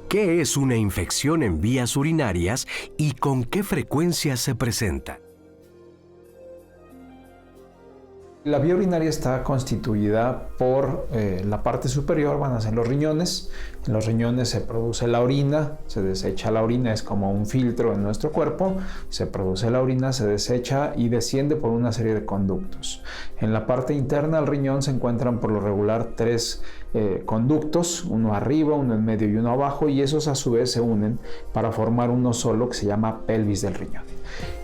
¿Qué es una infección en vías urinarias y con qué frecuencia se presenta? La vía urinaria está constituida por la parte superior, van a ser los riñones. En los riñones se produce la orina, se desecha la orina, es como un filtro en nuestro cuerpo, se produce la orina, se desecha y desciende por una serie de conductos. En la parte interna del riñón se encuentran por lo regular tres conductos, uno arriba, uno en medio y uno abajo, y esos a su vez se unen para formar uno solo que se llama pelvis del riñón.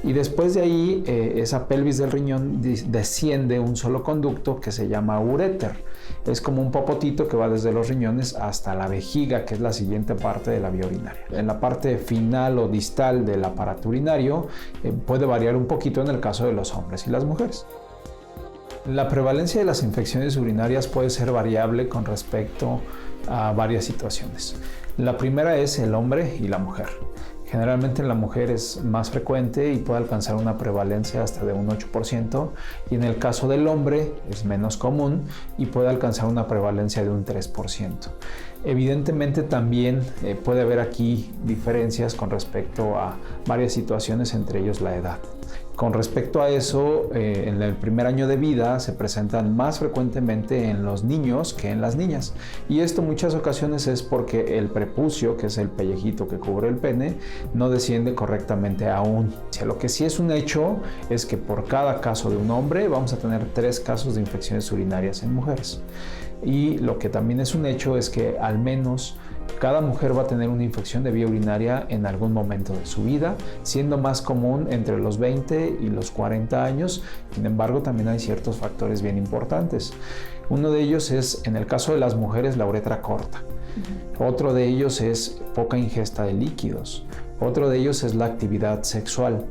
Y después de ahí, esa pelvis del riñón desciende un solo conducto que se llama uréter. Es como un popotito que va desde los riñones hasta la vejiga, que es la siguiente parte de la vía urinaria. En la parte final o distal del aparato urinario puede variar un poquito en el caso de los hombres y las mujeres. La prevalencia de las infecciones urinarias puede ser variable con respecto a varias situaciones. La primera es el hombre y la mujer. Generalmente en la mujer es más frecuente y puede alcanzar una prevalencia hasta de un 8%, y en el caso del hombre es menos común y puede alcanzar una prevalencia de un 3%. Evidentemente también puede haber aquí diferencias con respecto a varias situaciones, entre ellos la edad. Con respecto a eso, en el primer año de vida se presentan más frecuentemente en los niños que en las niñas. Y esto en muchas ocasiones es porque el prepucio, que es el pellejito que cubre el pene, no desciende correctamente aún. Lo que sí es un hecho es que por cada caso de un hombre vamos a tener 3 casos de infecciones urinarias en mujeres. Y lo que también es un hecho es que al menos cada mujer va a tener una infección de vía urinaria en algún momento de su vida, siendo más común entre los 20 y los 40 años. Sin embargo, también hay ciertos factores bien importantes. Uno de ellos es, en el caso de las mujeres, la uretra corta. Otro de ellos es poca ingesta de líquidos. Otro de ellos es la actividad sexual.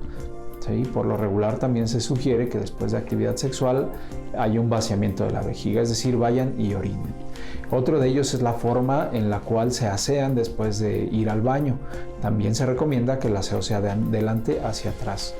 ¿Sí? Por lo regular también se sugiere que después de actividad sexual hay un vaciamiento de la vejiga, es decir, vayan y orinen. Otro de ellos es la forma en la cual se asean después de ir al baño. También se recomienda que el aseo sea de adelante hacia atrás.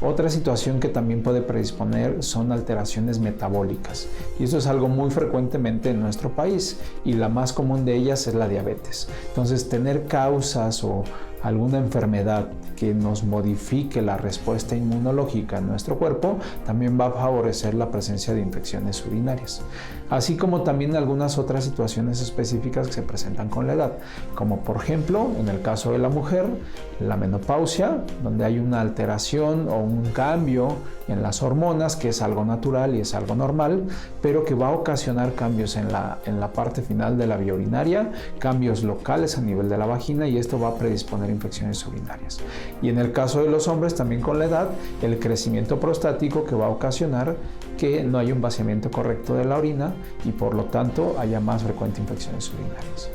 Otra situación que también puede predisponer son alteraciones metabólicas, y eso es algo muy frecuentemente en nuestro país, y la más común de ellas es la diabetes. Entonces, tener causas o alguna enfermedad que nos modifique la respuesta inmunológica en nuestro cuerpo también va a favorecer la presencia de infecciones urinarias, así como también algunas otras situaciones específicas que se presentan con la edad, como por ejemplo en el caso de la mujer, la menopausia, donde hay una alteración o un cambio en las hormonas, que es algo natural y es algo normal, pero que va a ocasionar cambios en la parte final de la vía urinaria, cambios locales a nivel de la vagina, y esto va a predisponer infecciones urinarias. Y en el caso de los hombres, también con la edad, el crecimiento prostático, que va a ocasionar que no haya un vaciamiento correcto de la orina y por lo tanto haya más frecuentes infecciones urinarias.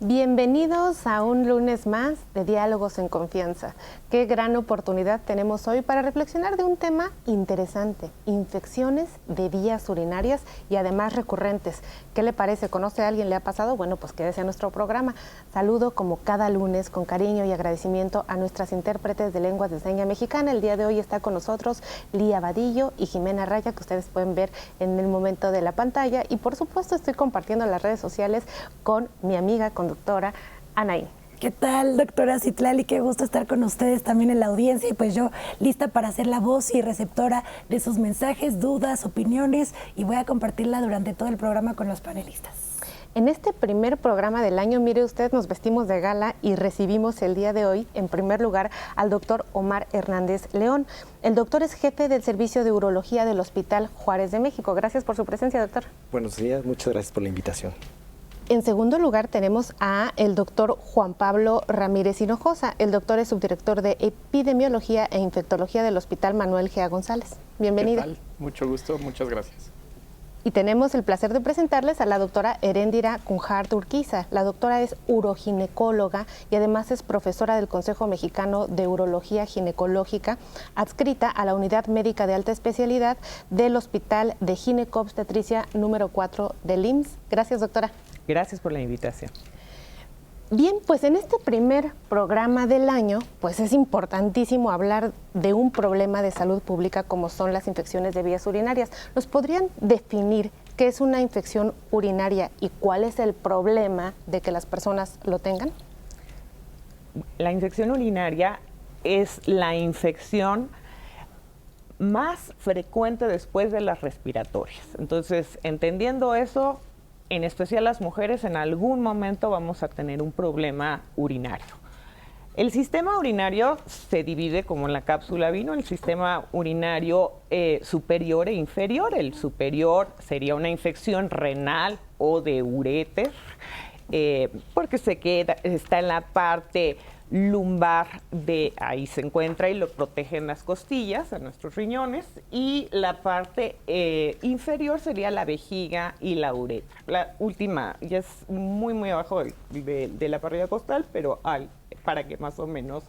Bienvenidos a un lunes más de Diálogos en Confianza. Qué gran oportunidad tenemos hoy para reflexionar de un tema interesante: infecciones de vías urinarias y además recurrentes. ¿Qué le parece? ¿Conoce a alguien? ¿Le ha pasado? Bueno, pues quédese a nuestro programa. Saludo como cada lunes con cariño y agradecimiento a nuestras intérpretes de lenguas de seña mexicana. El día de hoy está con nosotros Lía Vadillo y Jimena Raya, que ustedes pueden ver en el momento de la pantalla. Y por supuesto estoy compartiendo las redes sociales con mi amiga conductora Anaí. ¿Qué tal, doctora Citlali? Qué gusto estar con ustedes también en la audiencia, y pues yo lista para ser la voz y receptora de sus mensajes, dudas, opiniones, y voy a compartirla durante todo el programa con los panelistas. En este primer programa del año, mire usted, nos vestimos de gala y recibimos el día de hoy, en primer lugar, al doctor Omar Hernández León. El doctor es jefe del Servicio de Urología del Hospital Juárez de México. Gracias por su presencia, doctor. Buenos días, muchas gracias por la invitación. En segundo lugar tenemos a el doctor Juan Pablo Ramírez Hinojosa. El doctor es subdirector de Epidemiología e Infectología del Hospital Manuel G. González. Bienvenida. ¿Qué tal? Mucho gusto, muchas gracias. Y tenemos el placer de presentarles a la doctora Heréndira Cunhart Urquiza. La doctora es uroginecóloga y además es profesora del Consejo Mexicano de Urología Ginecológica, adscrita a la Unidad Médica de Alta Especialidad del Hospital de Ginecobstetricia número 4 del IMSS. Gracias, doctora. Gracias por la invitación. Bien, pues en este primer programa del año, pues es importantísimo hablar de un problema de salud pública como son las infecciones de vías urinarias. ¿Nos podrían definir qué es una infección urinaria y cuál es el problema de que las personas lo tengan? La infección urinaria es la infección más frecuente después de las respiratorias. Entonces, entendiendo eso, en especial las mujeres, en algún momento vamos a tener un problema urinario. El sistema urinario se divide, como en la cápsula vino, el sistema urinario superior e inferior. El superior sería una infección renal o de uréter, porque está en la parte lumbar, de ahí se encuentra y lo protegen las costillas, a nuestros riñones, y la parte inferior sería la vejiga y la uretra. La última ya es muy, muy abajo de la parrilla costal, pero para que más o menos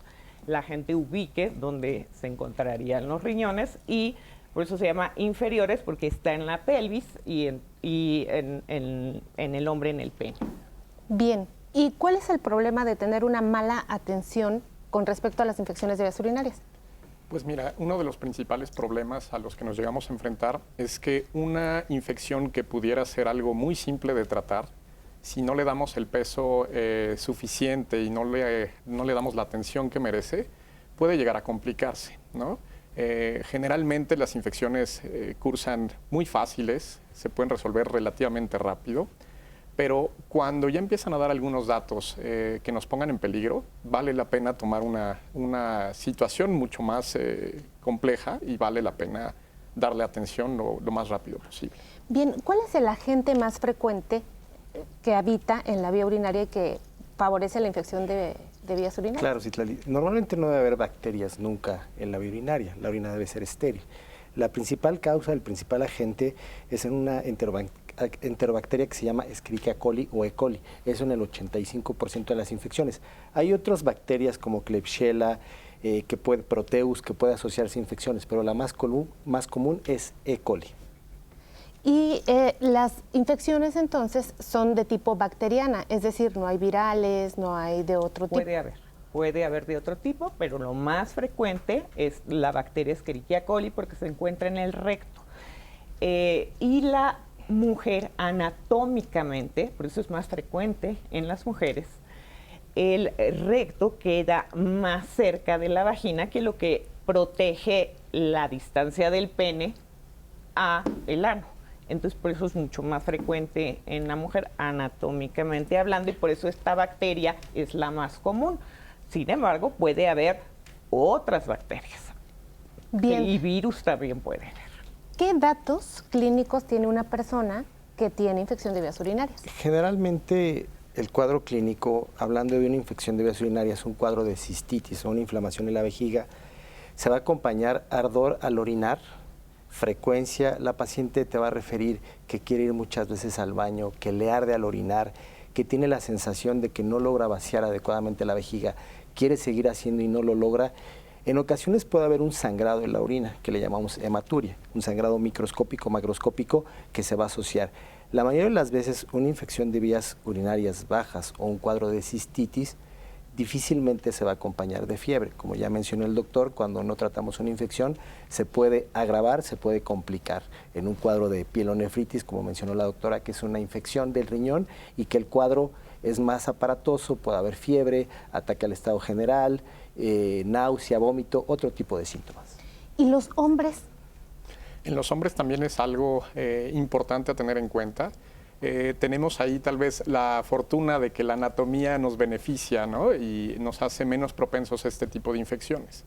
la gente ubique dónde se encontrarían los riñones, y por eso se llama inferiores, porque está en la pelvis y en el hombre, en el pene. Bien. ¿Y cuál es el problema de tener una mala atención con respecto a las infecciones de vías urinarias? Pues mira, uno de los principales problemas a los que nos llegamos a enfrentar es que una infección que pudiera ser algo muy simple de tratar, si no le damos el peso suficiente y no le damos la atención que merece, puede llegar a complicarse, ¿no? Generalmente las infecciones cursan muy fáciles, se pueden resolver relativamente rápido, pero cuando ya empiezan a dar algunos datos que nos pongan en peligro, vale la pena tomar una situación mucho más compleja y vale la pena darle atención lo más rápido posible. Bien, ¿cuál es el agente más frecuente que habita en la vía urinaria y que favorece la infección de vías urinarias? Claro, Citlali. Normalmente no debe haber bacterias nunca en la vía urinaria. La orina debe ser estéril. La principal causa, el principal agente es en una enterobacteria que se llama Escherichia coli o E. coli. Eso en el 85% de las infecciones. Hay otras bacterias como Klebsiella, Proteus, que puede asociarse a infecciones, pero la más común es E. coli. Y las infecciones entonces son de tipo bacteriana, es decir, no hay virales, no hay de otro tipo. Puede haber de otro tipo, pero lo más frecuente es la bacteria Escherichia coli porque se encuentra en el recto. Y la mujer anatómicamente, por eso es más frecuente en las mujeres, el recto queda más cerca de la vagina, que lo que protege la distancia del pene a el ano. Entonces, por eso es mucho más frecuente en la mujer anatómicamente hablando, y por eso esta bacteria es la más común. Sin embargo, puede haber otras bacterias. Bien. Y virus también puede haber. ¿Qué datos clínicos tiene una persona que tiene infección de vías urinarias? Generalmente el cuadro clínico, hablando de una infección de vías urinarias, un cuadro de cistitis o una inflamación en la vejiga, se va a acompañar ardor al orinar, frecuencia. La paciente te va a referir que quiere ir muchas veces al baño, que le arde al orinar, que tiene la sensación de que no logra vaciar adecuadamente la vejiga, quiere seguir haciendo y no lo logra. En ocasiones puede haber un sangrado en la orina, que le llamamos hematuria, un sangrado microscópico, macroscópico, que se va a asociar. La mayoría de las veces una infección de vías urinarias bajas o un cuadro de cistitis difícilmente se va a acompañar de fiebre. Como ya mencionó el doctor, cuando no tratamos una infección se puede agravar, se puede complicar en un cuadro de pielonefritis, como mencionó la doctora, que es una infección del riñón y que el cuadro es más aparatoso, puede haber fiebre, ataque al estado general, náusea, vómito, otro tipo de síntomas. ¿Y los hombres? En los hombres también es algo importante a tener en cuenta. Tenemos ahí tal vez la fortuna de que la anatomía nos beneficia, ¿no? Y nos hace menos propensos a este tipo de infecciones.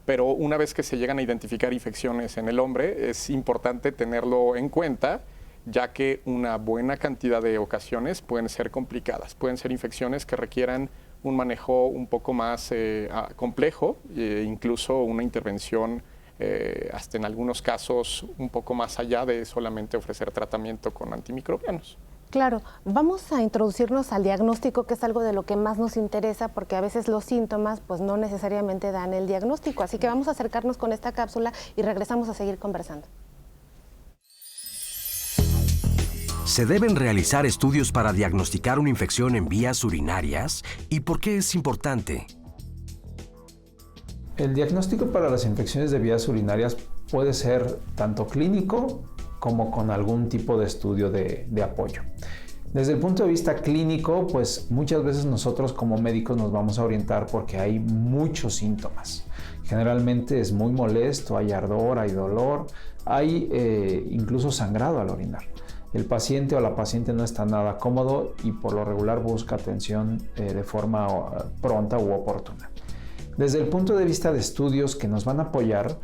Pero una vez que se llegan a identificar infecciones en el hombre, es importante tenerlo en cuenta, ya que una buena cantidad de ocasiones pueden ser complicadas. Pueden ser infecciones que requieran un manejo un poco más complejo, incluso una intervención hasta en algunos casos un poco más allá de solamente ofrecer tratamiento con antimicrobianos. Claro, vamos a introducirnos al diagnóstico, que es algo de lo que más nos interesa, porque a veces los síntomas pues no necesariamente dan el diagnóstico. Así que vamos a acercarnos con esta cápsula y regresamos a seguir conversando. ¿Se deben realizar estudios para diagnosticar una infección en vías urinarias? ¿Y por qué es importante? El diagnóstico para las infecciones de vías urinarias puede ser tanto clínico como con algún tipo de estudio de apoyo. Desde el punto de vista clínico, pues muchas veces nosotros como médicos nos vamos a orientar porque hay muchos síntomas. Generalmente es muy molesto, hay ardor, hay dolor, hay incluso sangrado al orinar. El paciente o la paciente no está nada cómodo y por lo regular busca atención de forma pronta u oportuna. Desde el punto de vista de estudios que nos van a apoyar,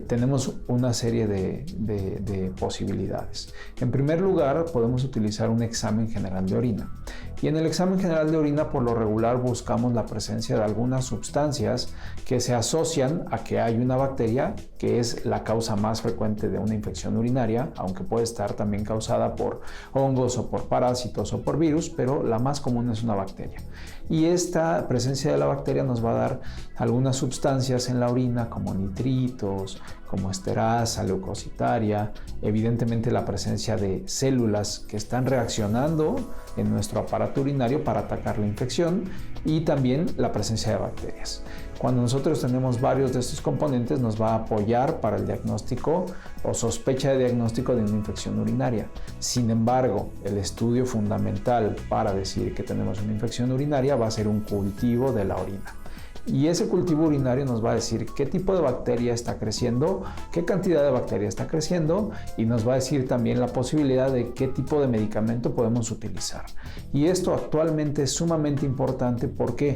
tenemos una serie de posibilidades. En primer lugar, podemos utilizar un examen general de orina. Y en el examen general de orina, por lo regular, buscamos la presencia de algunas sustancias que se asocian a que hay una bacteria, que es la causa más frecuente de una infección urinaria, aunque puede estar también causada por hongos o por parásitos o por virus, pero la más común es una bacteria. Y esta presencia de la bacteria nos va a dar algunas sustancias en la orina como nitritos, como esterasa, leucocitaria, evidentemente la presencia de células que están reaccionando en nuestro aparato urinario para atacar la infección y también la presencia de bacterias. Cuando nosotros tenemos varios de estos componentes nos va a apoyar para el diagnóstico o sospecha de diagnóstico de una infección urinaria. Sin embargo, el estudio fundamental para decir que tenemos una infección urinaria va a ser un cultivo de la orina. Y ese cultivo urinario nos va a decir qué tipo de bacteria está creciendo, qué cantidad de bacteria está creciendo y nos va a decir también la posibilidad de qué tipo de medicamento podemos utilizar. Y esto actualmente es sumamente importante porque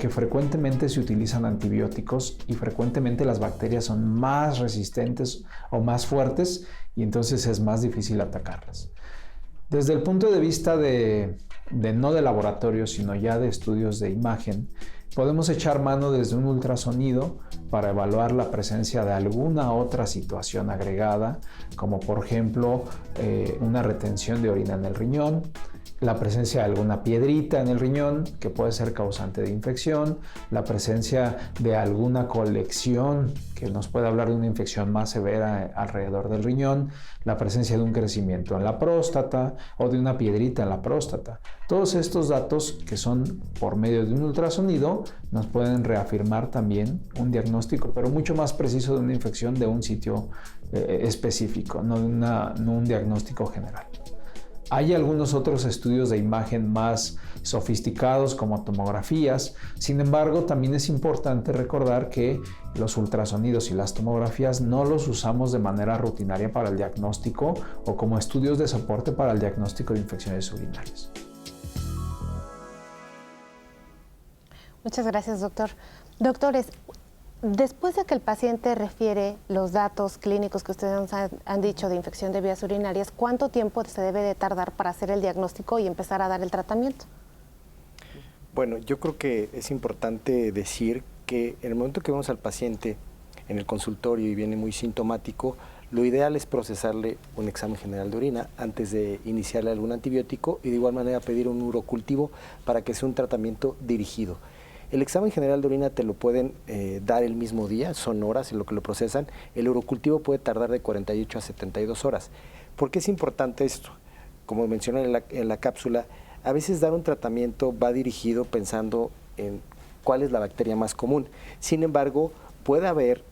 frecuentemente se utilizan antibióticos y frecuentemente las bacterias son más resistentes o más fuertes y entonces es más difícil atacarlas. Desde el punto de vista no de laboratorio, sino ya de estudios de imagen, podemos echar mano desde un ultrasonido para evaluar la presencia de alguna otra situación agregada, como por ejemplo una retención de orina en el riñón, la presencia de alguna piedrita en el riñón que puede ser causante de infección, la presencia de alguna colección que nos puede hablar de una infección más severa alrededor del riñón, la presencia de un crecimiento en la próstata o de una piedrita en la próstata. Todos estos datos que son por medio de un ultrasonido nos pueden reafirmar también un diagnóstico, pero mucho más preciso de una infección de un sitio específico, no un diagnóstico general. Hay algunos otros estudios de imagen más sofisticados como tomografías, sin embargo también es importante recordar que los ultrasonidos y las tomografías no los usamos de manera rutinaria para el diagnóstico o como estudios de soporte para el diagnóstico de infecciones urinarias. Muchas gracias, doctor. Doctores, después de que el paciente refiere los datos clínicos que ustedes han dicho de infección de vías urinarias, ¿cuánto tiempo se debe de tardar para hacer el diagnóstico y empezar a dar el tratamiento? Bueno, yo creo que es importante decir que en el momento que vemos al paciente en el consultorio y viene muy sintomático, lo ideal es procesarle un examen general de orina antes de iniciarle algún antibiótico y de igual manera pedir un urocultivo para que sea un tratamiento dirigido. El examen general de orina te lo pueden dar el mismo día, son horas en lo que lo procesan. El urocultivo puede tardar de 48 a 72 horas. ¿Por qué es importante esto? Como mencioné en la cápsula, a veces dar un tratamiento va dirigido pensando en cuál es la bacteria más común. Sin embargo, puede haber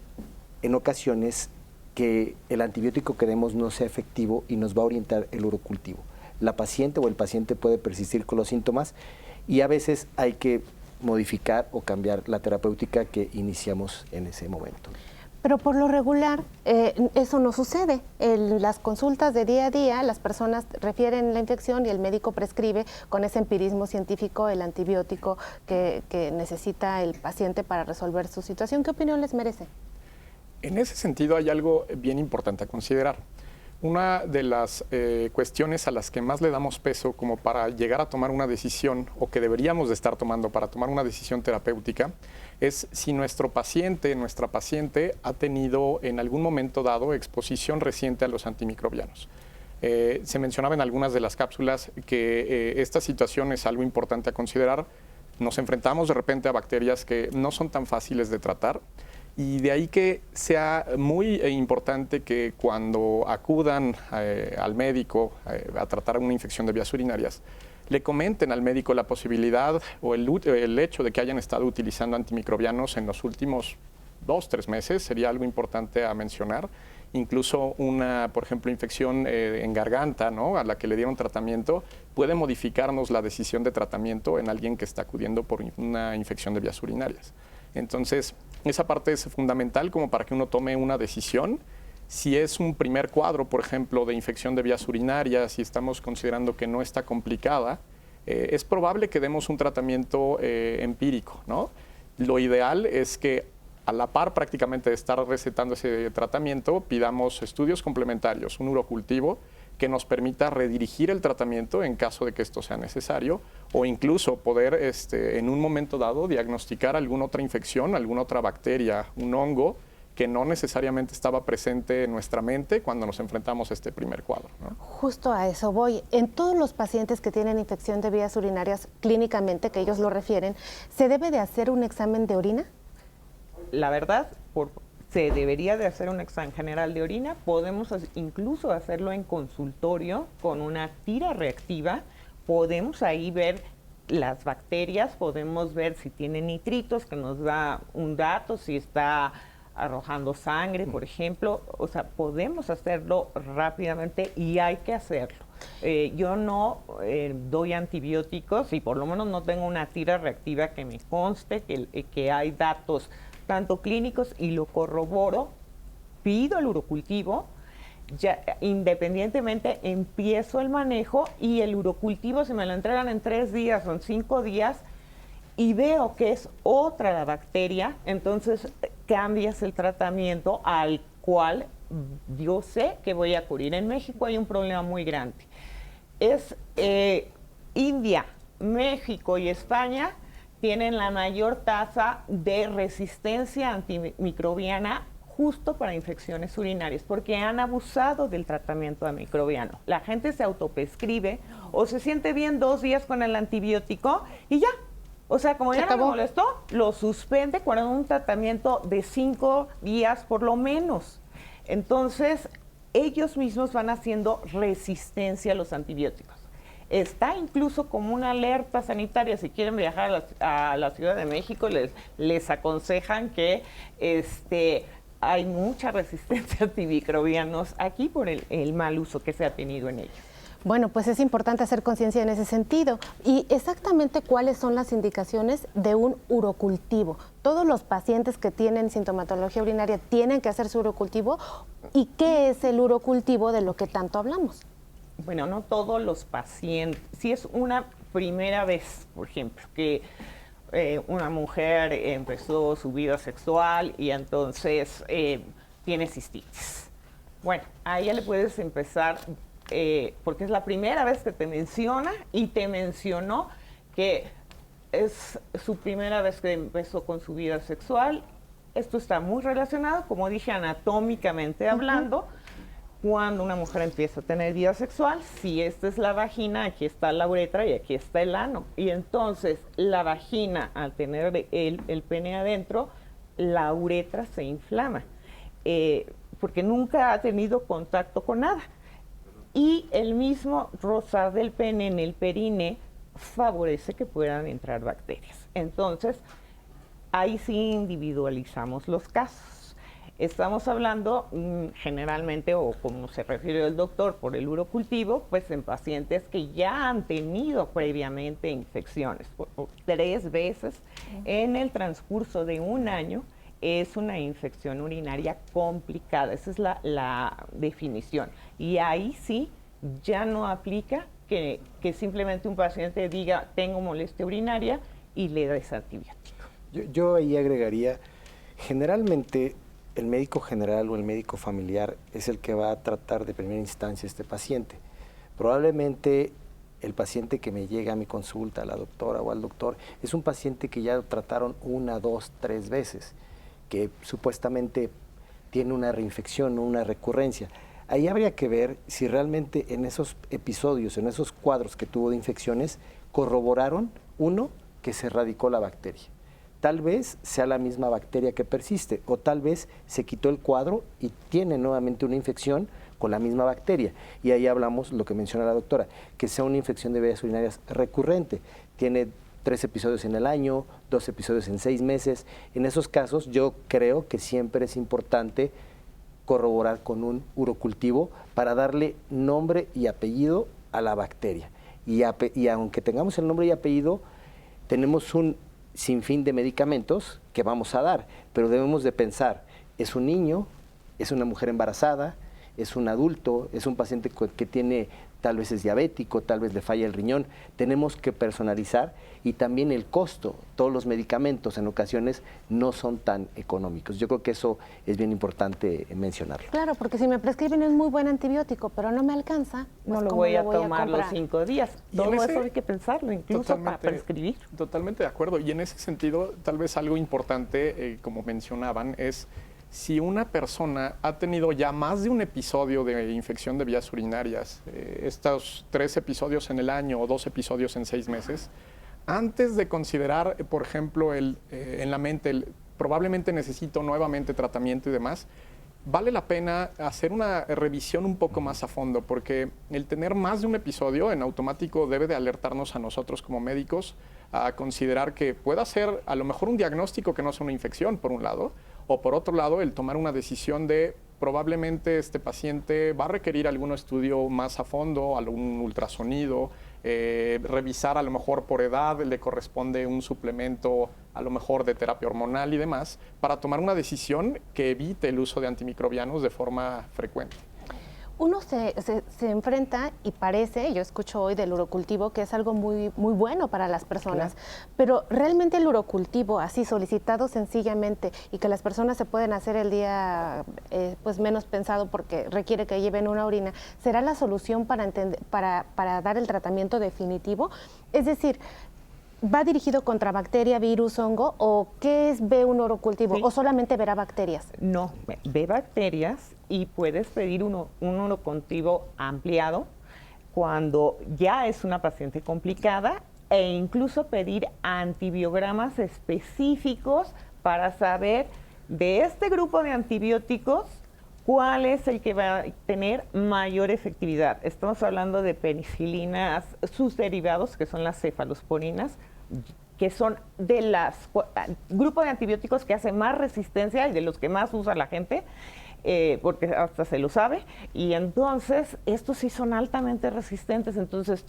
en ocasiones que el antibiótico que demos no sea efectivo y nos va a orientar el urocultivo. La paciente o el paciente puede persistir con los síntomas y a veces hay que modificar o cambiar la terapéutica que iniciamos en ese momento. Pero por lo regular eso no sucede. En las consultas de día a día las personas refieren la infección y el médico prescribe con ese empirismo científico el antibiótico que necesita el paciente para resolver su situación. ¿Qué opinión les merece? En ese sentido hay algo bien importante a considerar. Una de las cuestiones a las que más le damos peso como para llegar a tomar una decisión o que deberíamos de estar tomando para tomar una decisión terapéutica es si nuestro paciente, nuestra paciente ha tenido en algún momento dado exposición reciente a los antimicrobianos. Se mencionaba en algunas de las cápsulas que esta situación es algo importante a considerar. Nos enfrentamos de repente a bacterias que no son tan fáciles de tratar. Y de ahí que sea muy importante que cuando acudan al médico a tratar una infección de vías urinarias, le comenten al médico la posibilidad o el hecho de que hayan estado utilizando antimicrobianos en los últimos 2-3 meses, sería algo importante a mencionar, incluso una, por ejemplo, infección en garganta, ¿no?, a la que le dieron tratamiento, puede modificarnos la decisión de tratamiento en alguien que está acudiendo por una infección de vías urinarias. Entonces, esa parte es fundamental como para que uno tome una decisión. Si es un primer cuadro, por ejemplo, de infección de vías urinarias y estamos considerando que no está complicada, es probable que demos un tratamiento empírico, ¿no? Lo ideal es que a la par prácticamente de estar recetando ese tratamiento, pidamos estudios complementarios, un urocultivo que nos permita redirigir el tratamiento en caso de que esto sea necesario, o incluso poder en un momento dado diagnosticar alguna otra infección, alguna otra bacteria, un hongo que no necesariamente estaba presente en nuestra mente cuando nos enfrentamos a este primer cuadro, ¿no? Justo a eso voy. En todos los pacientes que tienen infección de vías urinarias, clínicamente, que ellos lo refieren, ¿se debe de hacer un examen de orina? La verdad, se debería de hacer un examen general de orina. Podemos incluso hacerlo en consultorio con una tira reactiva. Podemos ahí ver las bacterias, podemos ver si tiene nitritos, que nos da un dato, si está arrojando sangre, por ejemplo. O sea, podemos hacerlo rápidamente y hay que hacerlo. Yo no doy antibióticos y por lo menos no tengo una tira reactiva que me conste que hay datos tanto clínicos y lo corroboro, pido el urocultivo, ya independientemente empiezo el manejo y el urocultivo se me lo entregan en 3 días o en 5 días y veo que es otra la bacteria, entonces cambias el tratamiento al cual yo sé que voy a acudir. En México hay un problema muy grande. Es India, México y España tienen la mayor tasa de resistencia antimicrobiana justo para infecciones urinarias, porque han abusado del tratamiento antimicrobiano. La gente se autoprescribe o se siente bien 2 días con el antibiótico y ya. O sea, como ya no me molestó, lo suspende con un tratamiento de 5 días por lo menos. Entonces, ellos mismos van haciendo resistencia a los antibióticos. Está incluso como una alerta sanitaria. Si quieren viajar a la Ciudad de México, les aconsejan que hay mucha resistencia a antimicrobianos aquí por el mal uso que se ha tenido en ellos. Bueno, pues es importante hacer conciencia en ese sentido. ¿Y exactamente cuáles son las indicaciones de un urocultivo? ¿Todos los pacientes que tienen sintomatología urinaria tienen que hacer su urocultivo? ¿Y qué es el urocultivo de lo que tanto hablamos? Bueno, no todos los pacientes. Si es una primera vez, por ejemplo, que una mujer empezó su vida sexual y entonces tiene cistitis. Bueno, a ella le puedes empezar, porque es la primera vez que te menciona y te mencionó que es su primera vez que empezó con su vida sexual. Esto está muy relacionado, como dije, anatómicamente hablando. Cuando una mujer empieza a tener vida sexual, si esta es la vagina, aquí está la uretra y aquí está el ano. Y entonces la vagina, al tener el pene adentro, la uretra se inflama, porque nunca ha tenido contacto con nada. Y el mismo rozar del pene en el perine favorece que puedan entrar bacterias. Entonces, ahí sí individualizamos los casos. Estamos hablando generalmente, o como se refiere el doctor, por el urocultivo, pues en pacientes que ya han tenido previamente infecciones. 3 veces en el transcurso de un año es una infección urinaria complicada. Esa es la definición. Y ahí sí ya no aplica que simplemente un paciente diga tengo molestia urinaria y le des antibiótico. Yo ahí agregaría, generalmente el médico general o el médico familiar es el que va a tratar de primera instancia a este paciente. Probablemente el paciente que me llega a mi consulta, a la doctora o al doctor, es un paciente que ya lo trataron 1, 2, 3 veces, que supuestamente tiene una reinfección o una recurrencia. Ahí habría que ver si realmente en esos episodios, en esos cuadros que tuvo de infecciones, corroboraron, uno, que se erradicó la bacteria. Tal vez sea la misma bacteria que persiste, o tal vez se quitó el cuadro y tiene nuevamente una infección con la misma bacteria. Y ahí hablamos lo que menciona la doctora, que sea una infección de vías urinarias recurrente. Tiene 3 episodios en el año, 2 episodios en 6 meses. En esos casos yo creo que siempre es importante corroborar con un urocultivo para darle nombre y apellido a la bacteria. Y aunque tengamos el nombre y apellido, tenemos un sinfín de medicamentos que vamos a dar, pero debemos de pensar, ¿es un niño? ¿Es una mujer embarazada? ¿Es un adulto? ¿Es un paciente que tiene, tal vez es diabético, tal vez le falla el riñón? Tenemos que personalizar, y también el costo. Todos los medicamentos en ocasiones no son tan económicos. Yo creo que eso es bien importante mencionarlo. Claro, porque si me prescriben un muy buen antibiótico, pero no me alcanza, No pues, lo ¿cómo voy a lo voy tomar los comprar? 5 días. Y Todo en eso ese- hay que pensarlo, incluso para prescribir. Totalmente de acuerdo. Y en ese sentido, tal vez algo importante, como mencionaban, es si una persona ha tenido ya más de un episodio de infección de vías urinarias, estos 3 episodios en el año o 2 episodios en 6 meses, antes de considerar, por ejemplo, en la mente, probablemente necesito nuevamente tratamiento y demás, vale la pena hacer una revisión un poco más a fondo, porque el tener más de un episodio en automático debe de alertarnos a nosotros como médicos a considerar que pueda ser a lo mejor un diagnóstico que no sea una infección, por un lado, o por otro lado, el tomar una decisión de probablemente este paciente va a requerir algún estudio más a fondo, algún ultrasonido, revisar a lo mejor por edad, le corresponde un suplemento a lo mejor de terapia hormonal y demás, para tomar una decisión que evite el uso de antimicrobianos de forma frecuente. Uno se enfrenta y parece, yo escucho hoy del urocultivo, que es algo muy bueno para las personas, pero realmente el urocultivo, así solicitado sencillamente, y que las personas se pueden hacer el día pues menos pensado porque requiere que lleven una orina, ¿será la solución para dar el tratamiento definitivo? Es decir, ¿va dirigido contra bacteria, virus, hongo, o qué es ve un urocultivo, Sí. o solamente verá bacterias? No, ve bacterias y puedes pedir un urocultivo ampliado cuando ya es una paciente complicada, e incluso pedir antibiogramas específicos para saber de este grupo de antibióticos cuál es el que va a tener mayor efectividad. Estamos hablando de penicilinas, sus derivados, que son las cefalosporinas, que son de las grupo de antibióticos que hace más resistencia y de los que más usa la gente, porque hasta se lo sabe, y entonces estos sí son altamente resistentes. Entonces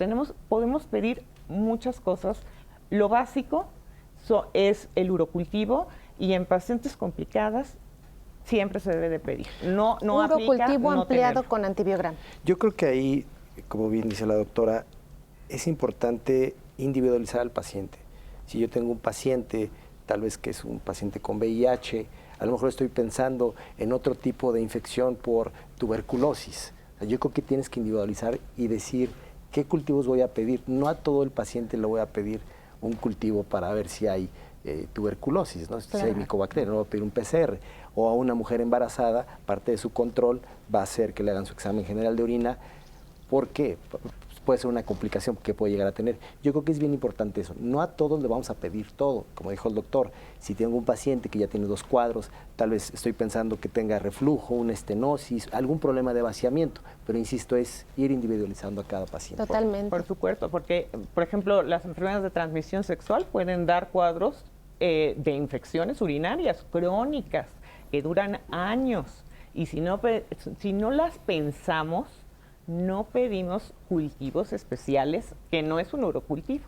podemos pedir muchas cosas. Lo básico es el urocultivo, y en pacientes complicadas siempre se debe de pedir. No aplica Urocultivo no ampliado tenerlo. con antibiograma. Yo creo que ahí, como bien dice la doctora, es importante individualizar al paciente. Si yo tengo un paciente, tal vez que es un paciente con VIH, a lo mejor estoy pensando en otro tipo de infección por tuberculosis. Yo creo que tienes que individualizar y decir qué cultivos voy a pedir. No a todo el paciente le voy a pedir un cultivo para ver si hay tuberculosis, ¿no? Si hay micobacteria, no voy a pedir un PCR. O a una mujer embarazada, parte de su control va a ser que le hagan su examen general de orina. ¿Por qué? Puede ser una complicación que puede llegar a tener. Yo creo que es bien importante eso. No a todos le vamos a pedir todo. Como dijo el doctor, si tengo un paciente que ya tiene 2 cuadros, tal vez estoy pensando que tenga reflujo, una estenosis, algún problema de vaciamiento. Pero insisto, es ir individualizando a cada paciente. Totalmente. Por supuesto, porque, por ejemplo, las enfermedades de transmisión sexual pueden dar cuadros de infecciones urinarias crónicas que duran años. Y si no las pensamos, no pedimos cultivos especiales, que no es un urocultivo.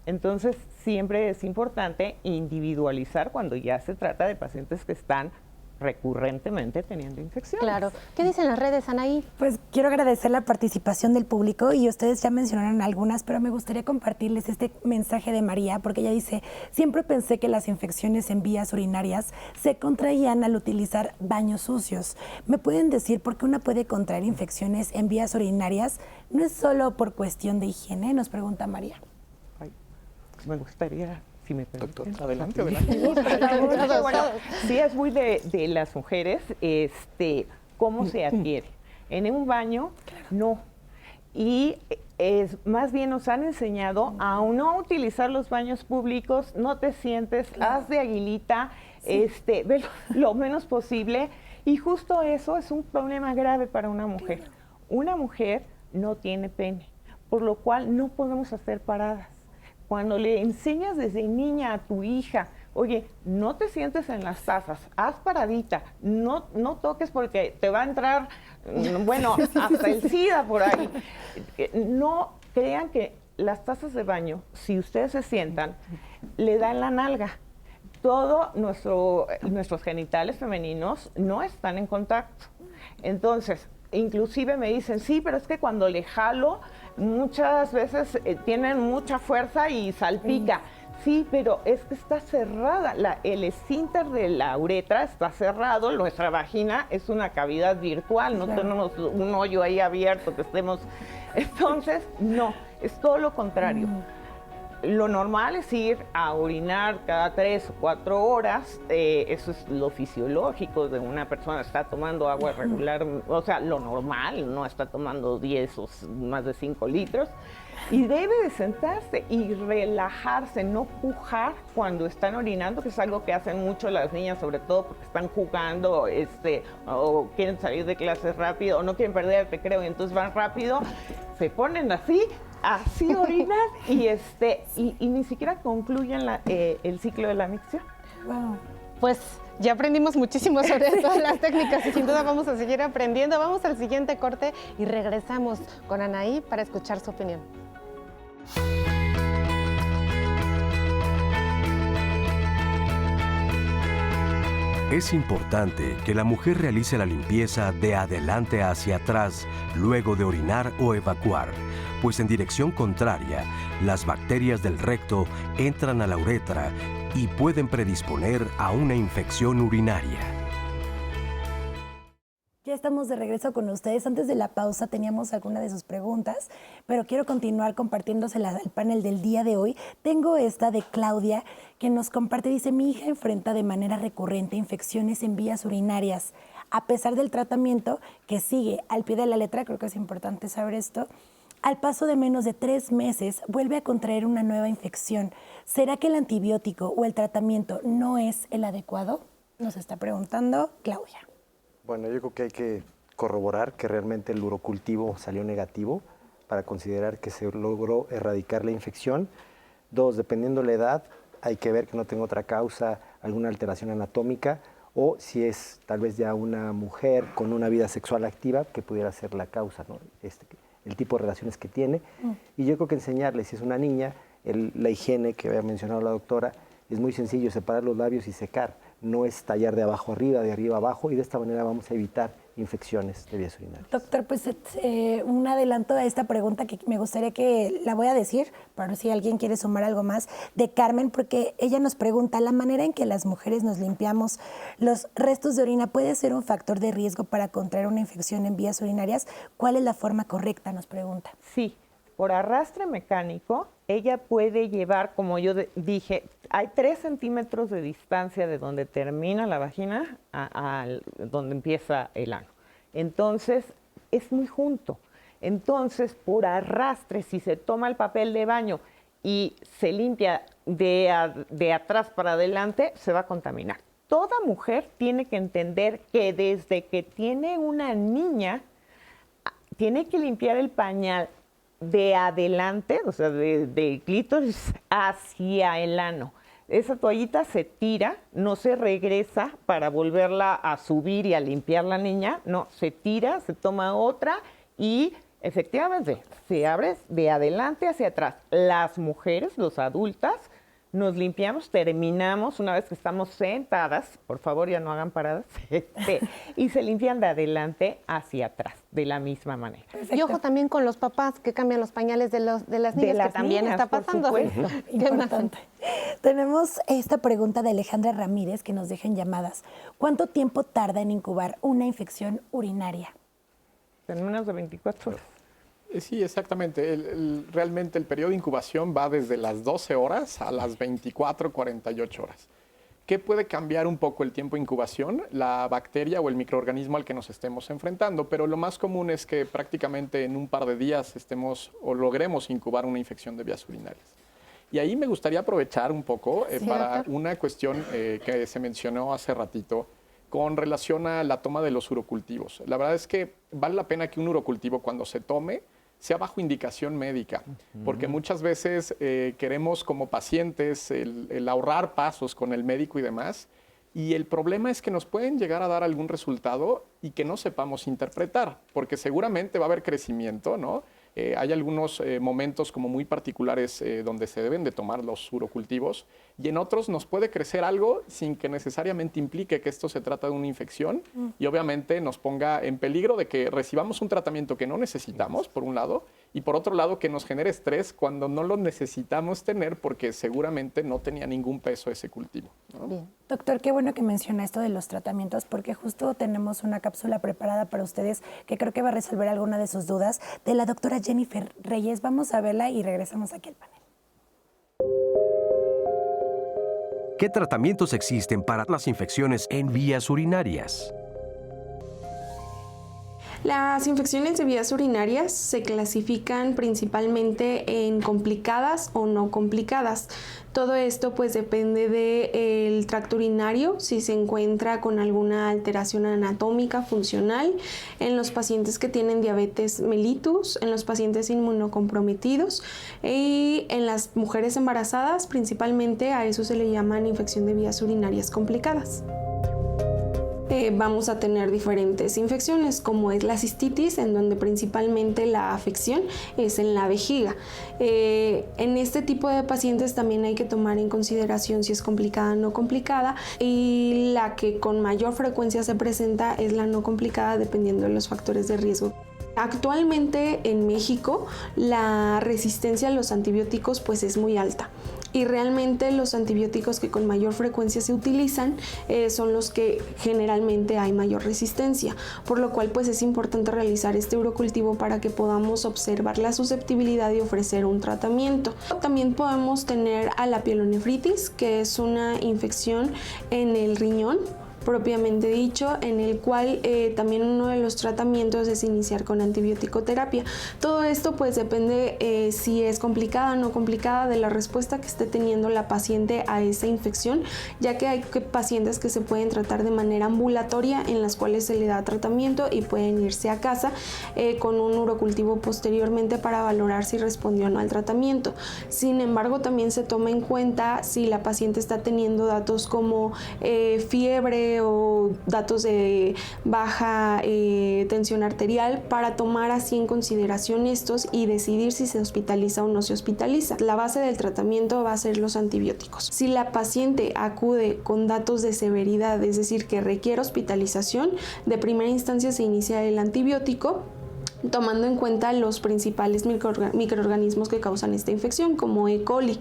Entonces, siempre es importante individualizar cuando ya se trata de pacientes que están recurrentemente teniendo infecciones. Claro. ¿Qué dicen las redes, Anaí? Pues quiero agradecer la participación del público, y ustedes ya mencionaron algunas, pero me gustaría compartirles este mensaje de María, porque ella dice: siempre pensé que las infecciones en vías urinarias se contraían al utilizar baños sucios. ¿Me pueden decir por qué una puede contraer infecciones en vías urinarias? ¿No es solo por cuestión de higiene?, nos pregunta María. Ay, me gustaría, si me permiten. Doctor, adelante. Bueno, sí, es muy de las mujeres, cómo se adquiere. En un baño, no. Y más bien nos han enseñado a no utilizar los baños públicos, no te sientes, haz de aguilita, ve lo menos posible. Y justo eso es un problema grave para una mujer. Una mujer no tiene pene, por lo cual no podemos hacer paradas. Cuando le enseñas desde niña a tu hija, Oye, no te sientes en las tazas, haz paradita, no toques porque te va a entrar, bueno, hasta el SIDA por ahí. No crean que las tazas de baño, si ustedes se sientan, le dan la nalga. Todos nuestros genitales femeninos no están en contacto. Entonces, inclusive me dicen, sí, pero es que cuando le jalo, muchas veces tienen mucha fuerza y salpica. Sí, pero es que está cerrada, el esfínter de la uretra está cerrado, nuestra vagina es una cavidad virtual, no tenemos un hoyo ahí abierto que estemos... Entonces, no, es todo lo contrario. Lo normal es ir a orinar cada 3 o 4 horas, eso es lo fisiológico de una persona, está tomando agua regular, o sea, lo normal, no está tomando 10 o más de 5 litros, y debe de sentarse y relajarse, no pujar cuando están orinando, que es algo que hacen mucho las niñas, sobre todo porque están jugando, o quieren salir de clases rápido, o no quieren perder el recreo, y entonces van rápido, se ponen así orinan y ni siquiera concluyen el ciclo de la micción. Wow. Pues ya aprendimos muchísimo sobre todas las técnicas y sin duda vamos a seguir aprendiendo. Vamos al siguiente corte y regresamos con Anaí para escuchar su opinión. Es importante que la mujer realice la limpieza de adelante hacia atrás luego de orinar o evacuar, pues en dirección contraria, las bacterias del recto entran a la uretra y pueden predisponer a una infección urinaria. Ya estamos de regreso con ustedes. Antes de la pausa teníamos alguna de sus preguntas, pero quiero continuar compartiéndoselas al panel del día de hoy. Tengo esta de Claudia, que nos comparte, dice, mi hija enfrenta de manera recurrente infecciones en vías urinarias. A pesar del tratamiento que sigue al pie de la letra, creo que es importante saber esto, al paso de menos de 3 meses vuelve a contraer una nueva infección. ¿Será que el antibiótico o el tratamiento no es el adecuado? Nos está preguntando Claudia. Bueno, yo creo que hay que corroborar que realmente el urocultivo salió negativo para considerar que se logró erradicar la infección. 2, dependiendo la edad, hay que ver que no tenga otra causa, alguna alteración anatómica, o si es tal vez ya una mujer con una vida sexual activa, que pudiera ser la causa, ¿no? El tipo de relaciones que tiene. Y yo creo que enseñarle, si es una niña, la higiene que había mencionado la doctora, es muy sencillo, separar los labios y secar. No es tallar de abajo arriba, de arriba abajo, y de esta manera vamos a evitar infecciones de vías urinarias. Doctor, pues un adelanto a esta pregunta que me gustaría que la voy a decir, para si alguien quiere sumar algo más, de Carmen, porque ella nos pregunta, ¿la manera en que las mujeres nos limpiamos los restos de orina puede ser un factor de riesgo para contraer una infección en vías urinarias? ¿Cuál es la forma correcta? Nos pregunta. Sí, por arrastre mecánico, ella puede llevar, como yo dije, hay 3 centímetros de distancia de donde termina la vagina a donde empieza el ano. Entonces, es muy junto. Entonces, por arrastre, si se toma el papel de baño y se limpia de atrás para adelante, se va a contaminar. Toda mujer tiene que entender que desde que tiene una niña, tiene que limpiar el pañal de adelante, o sea, de clítoris hacia el ano. Esa toallita se tira, no se regresa para volverla a subir y a limpiar la niña, no, se tira, se toma otra y efectivamente se abre de adelante hacia atrás. Las mujeres, los adultas, nos limpiamos, terminamos una vez que estamos sentadas, por favor ya no hagan paradas, y se limpian de adelante hacia atrás, de la misma manera. Perfecto. Y ojo también con los papás que cambian los pañales de las niñas, que también niñas, está pasando. por supuesto. ¿Qué más? Importante. Tenemos esta pregunta de Alejandra Ramírez que nos deja en llamadas. ¿Cuánto tiempo tarda en incubar una infección urinaria? En menos de 24 horas. Sí, exactamente. Realmente el periodo de incubación va desde las 12 horas a las 24, 48 horas. ¿Qué puede cambiar un poco el tiempo de incubación? La bacteria o el microorganismo al que nos estemos enfrentando, pero lo más común es que prácticamente en un par de días estemos o logremos incubar una infección de vías urinarias. Y ahí me gustaría aprovechar un poco para una cuestión que se mencionó hace ratito con relación a la toma de los urocultivos. La verdad es que vale la pena que un urocultivo cuando se tome sea bajo indicación médica, porque muchas veces queremos como pacientes el ahorrar pasos con el médico y demás, y el problema es que nos pueden llegar a dar algún resultado y que no sepamos interpretar, porque seguramente va a haber crecimiento, ¿no? Hay algunos momentos como muy particulares donde se deben de tomar los urocultivos y en otros nos puede crecer algo sin que necesariamente implique que esto se trata de una infección y obviamente nos ponga en peligro de que recibamos un tratamiento que no necesitamos, por un lado, y por otro lado que nos genere estrés cuando no lo necesitamos tener porque seguramente no tenía ningún peso ese cultivo, ¿no? Bien. Doctor, qué bueno que menciona esto de los tratamientos porque justo tenemos una cápsula preparada para ustedes que creo que va a resolver alguna de sus dudas de la doctora Jennifer Reyes. Vamos a verla y regresamos aquí al panel. ¿Qué tratamientos existen para las infecciones en vías urinarias? Las infecciones de vías urinarias se clasifican principalmente en complicadas o no complicadas. Todo esto pues depende del tracto urinario, si se encuentra con alguna alteración anatómica, funcional, en los pacientes que tienen diabetes mellitus, en los pacientes inmunocomprometidos y en las mujeres embarazadas, principalmente a eso se le llaman infección de vías urinarias complicadas. Vamos a tener diferentes infecciones, como es la cistitis, en donde principalmente la afección es en la vejiga. En este tipo de pacientes también hay que tomar en consideración si es complicada o no complicada, y la que con mayor frecuencia se presenta es la no complicada, dependiendo de los factores de riesgo. Actualmente en México la resistencia a los antibióticos pues es muy alta y realmente los antibióticos que con mayor frecuencia se utilizan son los que generalmente hay mayor resistencia, por lo cual pues es importante realizar este urocultivo para que podamos observar la susceptibilidad y ofrecer un tratamiento. También podemos tener a la pielonefritis, que es una infección en el riñón propiamente dicho, en el cual también uno de los tratamientos es iniciar con antibiótico terapia. Todo esto pues depende si es complicada o no complicada de la respuesta que esté teniendo la paciente a esa infección, ya que hay pacientes que se pueden tratar de manera ambulatoria, en las cuales se le da tratamiento y pueden irse a casa con un urocultivo posteriormente para valorar si respondió o no al tratamiento. Sin embargo, también se toma en cuenta si la paciente está teniendo datos como fiebre o datos de baja tensión arterial, para tomar así en consideración estos y decidir si se hospitaliza o no se hospitaliza. La base del tratamiento va a ser los antibióticos. Si la paciente acude con datos de severidad, es decir, que requiere hospitalización, de primera instancia se inicia el antibiótico, tomando en cuenta los principales microorganismos que causan esta infección, como E. coli.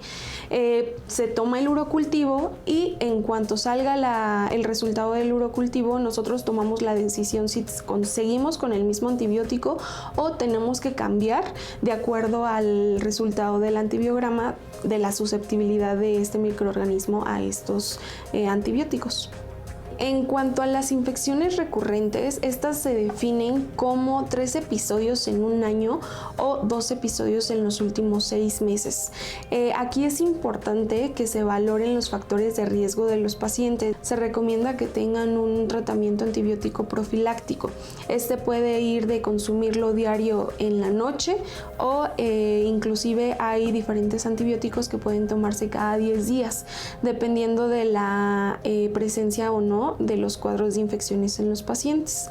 Se toma el urocultivo y en cuanto salga el resultado del urocultivo, nosotros tomamos la decisión si seguimos con el mismo antibiótico o tenemos que cambiar de acuerdo al resultado del antibiograma de la susceptibilidad de este microorganismo a estos antibióticos. En cuanto a las infecciones recurrentes, estas se definen como 3 episodios en un año o 2 episodios en los últimos 6 meses. Aquí es importante que se valoren los factores de riesgo de los pacientes. Se recomienda que tengan un tratamiento antibiótico profiláctico. Este puede ir de consumirlo diario en la noche o inclusive hay diferentes antibióticos que pueden tomarse cada 10 días, dependiendo de la presencia o no de los cuadros de infecciones en los pacientes.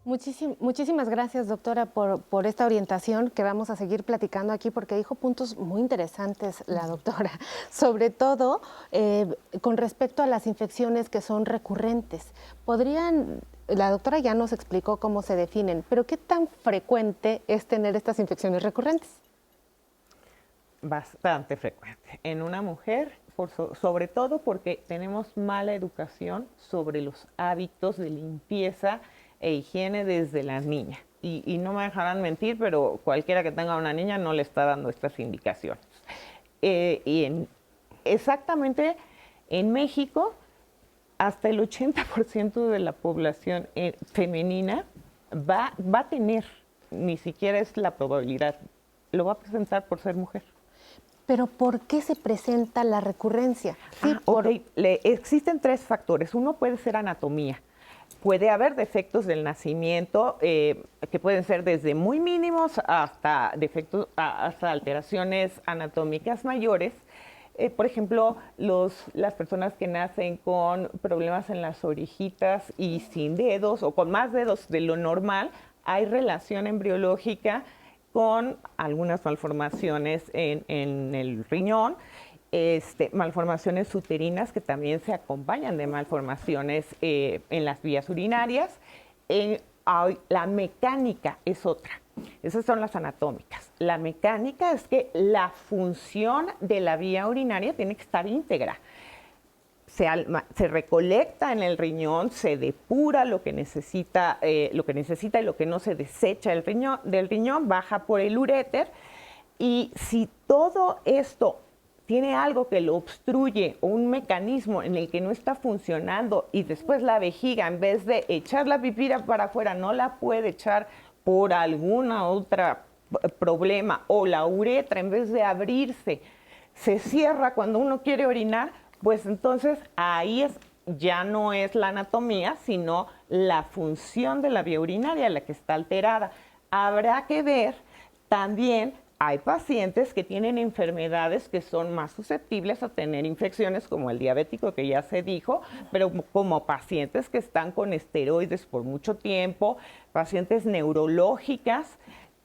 Muchísimas gracias, doctora, por esta orientación que vamos a seguir platicando aquí, porque dijo puntos muy interesantes la doctora, sobre todo con respecto a las infecciones que son recurrentes. La doctora ya nos explicó cómo se definen, pero ¿qué tan frecuente es tener estas infecciones recurrentes? Bastante frecuente. En una mujer, sobre todo porque tenemos mala educación sobre los hábitos de limpieza e higiene desde la niña. Y no me dejarán mentir, pero cualquiera que tenga una niña no le está dando estas indicaciones. Exactamente en México, hasta el 80% de la población femenina va a tener, ni siquiera es la probabilidad, lo va a presentar por ser mujer. ¿Pero por qué se presenta la recurrencia? Sí, existen 3 factores. Uno puede ser anatomía. puede haber defectos del nacimiento que pueden ser desde muy mínimos hasta defectos, hasta alteraciones anatómicas mayores. Por ejemplo, las personas que nacen con problemas en las orejitas y sin dedos o con más dedos de lo normal, hay relación embriológica con algunas malformaciones en el riñón, malformaciones uterinas que también se acompañan de malformaciones en las vías urinarias. La mecánica es otra. Esas son las anatómicas. La mecánica es que la función de la vía urinaria tiene que estar íntegra. Se recolecta en el riñón, se depura lo que necesita y lo que no se desecha del riñón, baja por el uréter. Y si todo esto tiene algo que lo obstruye o un mecanismo en el que no está funcionando y después la vejiga, en vez de echar la pipira para afuera, no la puede echar por alguna otra problema, o la uretra, en vez de abrirse, se cierra cuando uno quiere orinar, pues entonces ahí ya no es la anatomía, sino la función de la vía urinaria la que está alterada. Habrá que ver también. Hay pacientes que tienen enfermedades que son más susceptibles a tener infecciones, como el diabético que ya se dijo, pero como pacientes que están con esteroides por mucho tiempo, pacientes neurológicas.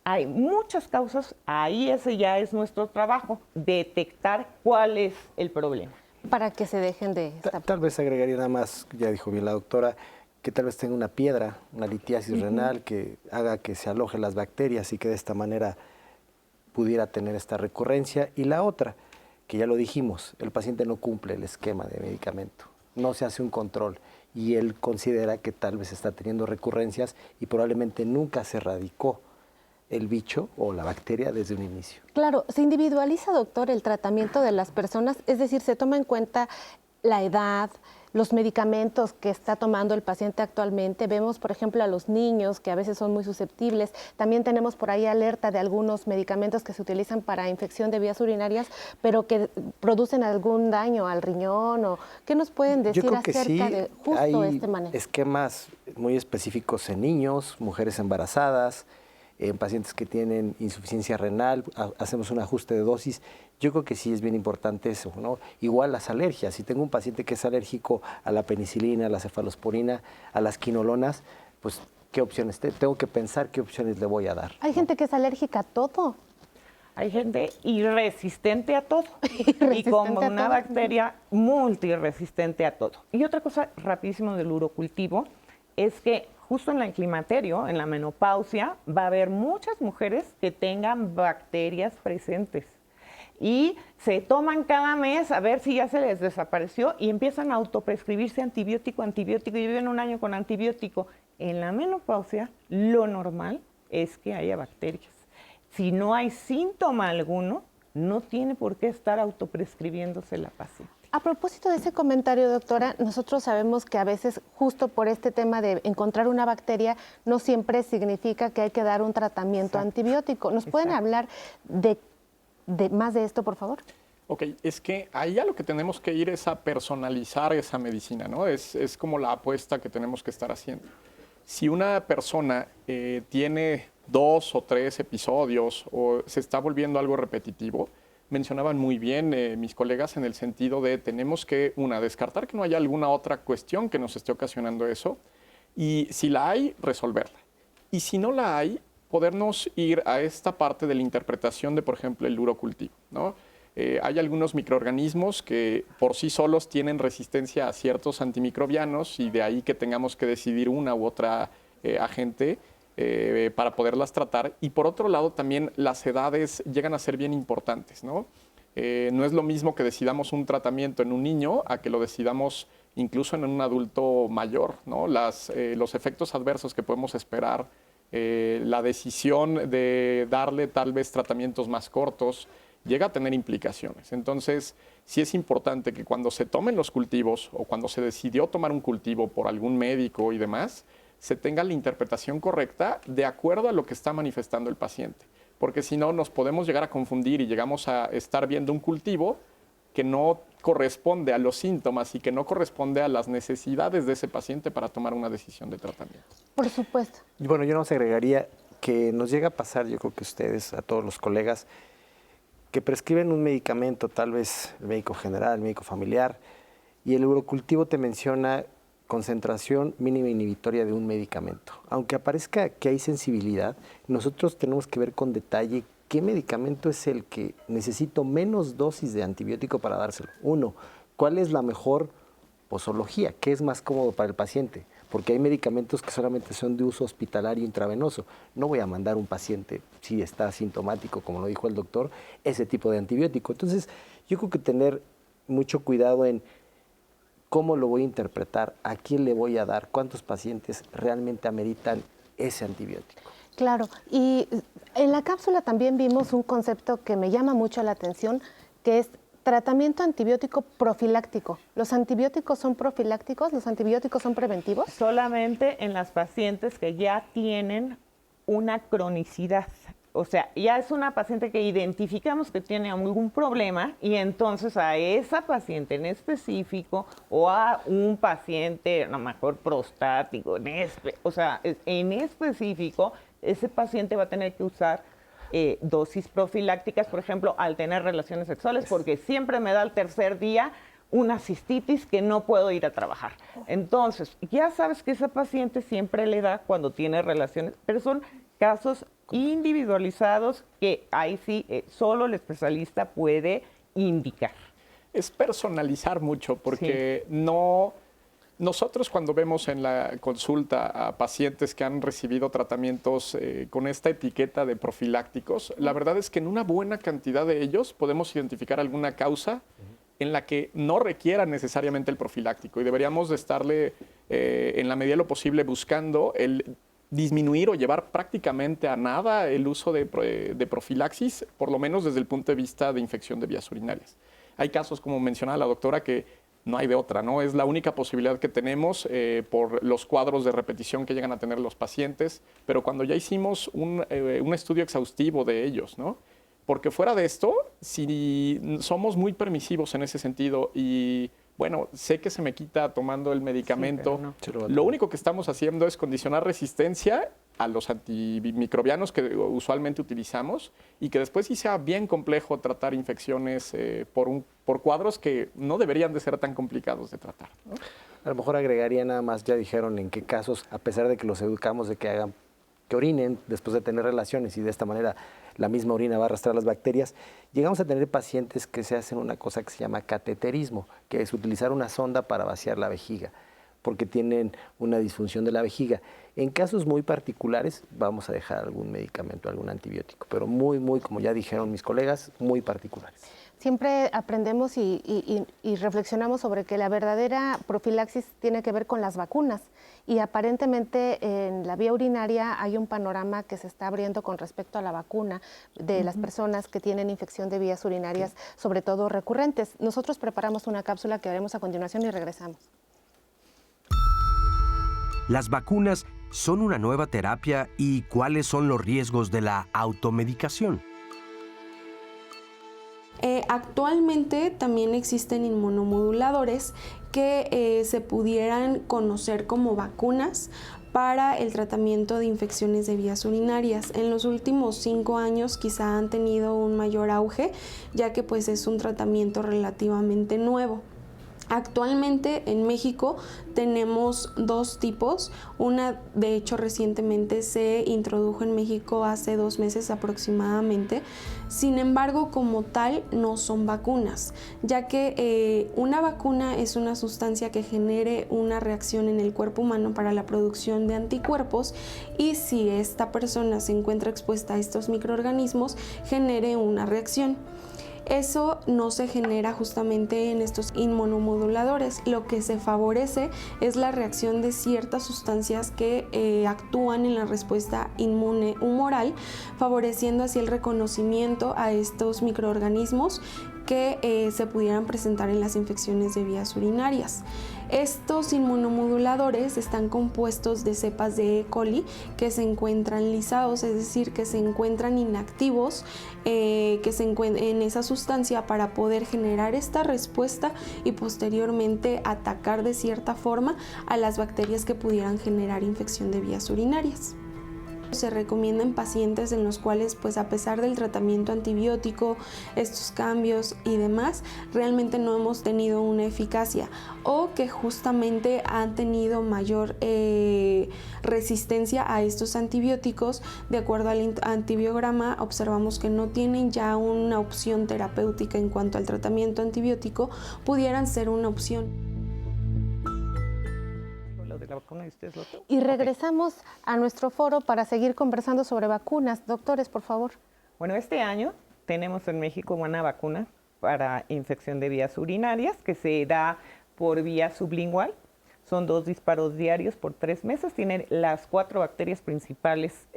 Hay muchas causas, ahí ese ya es nuestro trabajo, detectar cuál es el problema. Para que se dejen de... Tal vez agregaría nada más, ya dijo bien la doctora, que tal vez tenga una piedra, una litiasis renal, que haga que se alojen las bacterias y que de esta manera pudiera tener esta recurrencia. Y la otra, que ya lo dijimos, el paciente no cumple el esquema de medicamento, no se hace un control y él considera que tal vez está teniendo recurrencias y probablemente nunca se erradicó el bicho o la bacteria desde un inicio. Claro, se individualiza, doctor, el tratamiento de las personas, es decir, se toma en cuenta la edad, los medicamentos que está tomando el paciente actualmente. Vemos, por ejemplo, a los niños que a veces son muy susceptibles. También tenemos por ahí alerta de algunos medicamentos que se utilizan para infección de vías urinarias, pero que producen algún daño al riñón. ¿O qué nos pueden decir acerca de justo este manejo? Hay esquemas muy específicos en niños, mujeres embarazadas, en pacientes que tienen insuficiencia renal, hacemos un ajuste de dosis. Yo creo que sí es bien importante eso, ¿no? Igual las alergias. Si tengo un paciente que es alérgico a la penicilina, a la cefalosporina, a las quinolonas, pues, ¿qué opciones? Tengo que pensar qué opciones le voy a dar. Hay gente que es alérgica a todo. Hay gente irresistente a todo. Y como una bacteria multiresistente a todo. Y otra cosa rapidísimo del urocultivo es que justo en el climaterio, en la menopausia, va a haber muchas mujeres que tengan bacterias presentes. Y se toman cada mes a ver si ya se les desapareció y empiezan a autoprescribirse antibiótico y viven un año con antibiótico. En la menopausia, lo normal es que haya bacterias. Si no hay síntoma alguno, no tiene por qué estar autoprescribiéndose la paciente. A propósito de ese comentario, doctora, nosotros sabemos que a veces justo por este tema de encontrar una bacteria no siempre significa que hay que dar un tratamiento antibiótico. ¿Nos pueden hablar de más de esto, por favor? Ok, es que ahí ya lo que tenemos que ir es a personalizar esa medicina, ¿no? Es como la apuesta que tenemos que estar haciendo. Si una persona tiene 2 o 3 episodios o se está volviendo algo repetitivo, mencionaban muy bien mis colegas en el sentido de tenemos que, descartar que no haya alguna otra cuestión que nos esté ocasionando eso y si la hay, resolverla. Y si no la hay, podernos ir a esta parte de la interpretación de, por ejemplo, el urocultivo, ¿no? Hay algunos microorganismos que por sí solos tienen resistencia a ciertos antimicrobianos y de ahí que tengamos que decidir una u otra agente para poderlas tratar. Y por otro lado, también las edades llegan a ser bien importantes, ¿no? No es lo mismo que decidamos un tratamiento en un niño a que lo decidamos incluso en un adulto mayor, ¿no? Los efectos adversos que podemos esperar, la decisión de darle tal vez tratamientos más cortos, llega a tener implicaciones. Entonces, sí es importante que cuando se tomen los cultivos o cuando se decidió tomar un cultivo por algún médico y demás, se tenga la interpretación correcta de acuerdo a lo que está manifestando el paciente. Porque si no, nos podemos llegar a confundir y llegamos a estar viendo un cultivo que no corresponde a los síntomas y que no corresponde a las necesidades de ese paciente para tomar una decisión de tratamiento. Por supuesto. Bueno, yo nos agregaría que nos llega a pasar, yo creo que ustedes, a todos los colegas, que prescriben un medicamento, tal vez el médico general, el médico familiar, y el urocultivo te menciona concentración mínima inhibitoria de un medicamento. Aunque aparezca que hay sensibilidad, nosotros tenemos que ver con detalle qué medicamento es el que necesito menos dosis de antibiótico para dárselo. Uno, ¿cuál es la mejor posología? ¿Qué es más cómodo para el paciente? Porque hay medicamentos que solamente son de uso hospitalario intravenoso. No voy a mandar a un paciente, si está asintomático, como lo dijo el doctor, ese tipo de antibiótico. Entonces, yo creo que tener mucho cuidado en cómo lo voy a interpretar, a quién le voy a dar, cuántos pacientes realmente ameritan ese antibiótico. Claro, y en la cápsula también vimos un concepto que me llama mucho la atención, que es tratamiento antibiótico profiláctico. ¿Los antibióticos son profilácticos? ¿Los antibióticos son preventivos? Solamente en las pacientes que ya tienen una cronicidad. O sea, ya es una paciente que identificamos que tiene algún problema y entonces a esa paciente en específico o a un paciente, a lo mejor prostático, en específico, ese paciente va a tener que usar dosis profilácticas, por ejemplo, al tener relaciones sexuales, porque siempre me da al tercer día una cistitis que no puedo ir a trabajar. Entonces, ya sabes que esa paciente siempre le da cuando tiene relaciones, pero son casos individualizados que ahí sí solo el especialista puede indicar. Es personalizar mucho porque no... Nosotros cuando vemos en la consulta a pacientes que han recibido tratamientos con esta etiqueta de profilácticos, la verdad es que en una buena cantidad de ellos podemos identificar alguna causa en la que no requiera necesariamente el profiláctico y deberíamos de estarle en la medida de lo posible buscando el disminuir o llevar prácticamente a nada el uso de profilaxis, por lo menos desde el punto de vista de infección de vías urinarias. Hay casos, como mencionaba la doctora, que no hay de otra, ¿no? Es la única posibilidad que tenemos por los cuadros de repetición que llegan a tener los pacientes, pero cuando ya hicimos un estudio exhaustivo de ellos, ¿no? Porque fuera de esto, si somos muy permisivos en ese sentido y, bueno, sé que se me quita tomando el medicamento, lo único que estamos haciendo es condicionar resistencia a los antimicrobianos que usualmente utilizamos y que después sí sea bien complejo tratar infecciones por cuadros que no deberían de ser tan complicados de tratar, ¿no? A lo mejor agregaría nada más, ya dijeron en qué casos, a pesar de que los educamos de que orinen después de tener relaciones y de esta manera la misma orina va a arrastrar las bacterias, llegamos a tener pacientes que se hacen una cosa que se llama cateterismo, que es utilizar una sonda para vaciar la vejiga, porque tienen una disfunción de la vejiga. En casos muy particulares vamos a dejar algún medicamento, algún antibiótico, pero muy, como ya dijeron mis colegas, muy particulares. Siempre aprendemos y reflexionamos sobre que la verdadera profilaxis tiene que ver con las vacunas y aparentemente en la vía urinaria hay un panorama que se está abriendo con respecto a la vacuna de las personas que tienen infección de vías urinarias, sobre todo recurrentes. Nosotros preparamos una cápsula que haremos a continuación y regresamos. ¿Las vacunas son una nueva terapia y cuáles son los riesgos de la automedicación? Actualmente también existen inmunomoduladores que se pudieran conocer como vacunas para el tratamiento de infecciones de vías urinarias. En los últimos 5 años quizá han tenido un mayor auge, ya que pues es un tratamiento relativamente nuevo. Actualmente en México tenemos 2 tipos. Una, de hecho, recientemente se introdujo en México hace 2 meses aproximadamente. Sin embargo, como tal, no son vacunas, ya que una vacuna es una sustancia que genere una reacción en el cuerpo humano para la producción de anticuerpos y si esta persona se encuentra expuesta a estos microorganismos, genere una reacción. Eso no se genera justamente en estos inmunomoduladores. Lo que se favorece es la reacción de ciertas sustancias que actúan en la respuesta inmune humoral, favoreciendo así el reconocimiento a estos microorganismos que se pudieran presentar en las infecciones de vías urinarias. Estos inmunomoduladores están compuestos de cepas de E. coli que se encuentran lisados, es decir, que se encuentran inactivos en esa sustancia para poder generar esta respuesta y posteriormente atacar de cierta forma a las bacterias que pudieran generar infección de vías urinarias. Se recomienda en pacientes en los cuales, pues a pesar del tratamiento antibiótico, estos cambios y demás, realmente no hemos tenido una eficacia o que justamente han tenido mayor resistencia a estos antibióticos. De acuerdo al antibiograma, observamos que no tienen ya una opción terapéutica en cuanto al tratamiento antibiótico, pudieran ser una opción. La vacuna y ustedes lo toman. Y regresamos a nuestro foro para seguir conversando sobre vacunas. Doctores, por favor. Bueno, este año tenemos en México una vacuna para infección de vías urinarias que se da por vía sublingual. Son 2 disparos diarios por 3 meses. Tienen las 4 bacterias principales,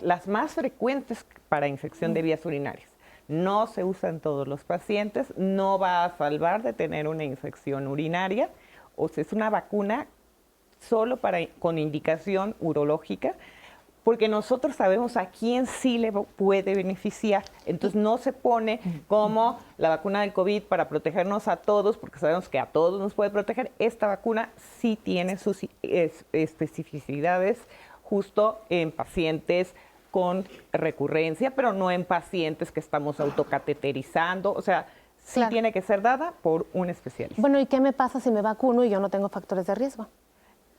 las más frecuentes para infección de vías urinarias. No se usa en todos los pacientes, no va a salvar de tener una infección urinaria. O sea, es una vacuna solo con indicación urológica, porque nosotros sabemos a quién sí le puede beneficiar. Entonces no se pone como la vacuna del COVID para protegernos a todos, porque sabemos que a todos nos puede proteger. Esta vacuna sí tiene sus especificidades justo en pacientes con recurrencia, pero no en pacientes que estamos autocateterizando. O sea, sí Claro. tiene que ser dada por un especialista. Bueno, ¿y qué me pasa si me vacuno y yo no tengo factores de riesgo?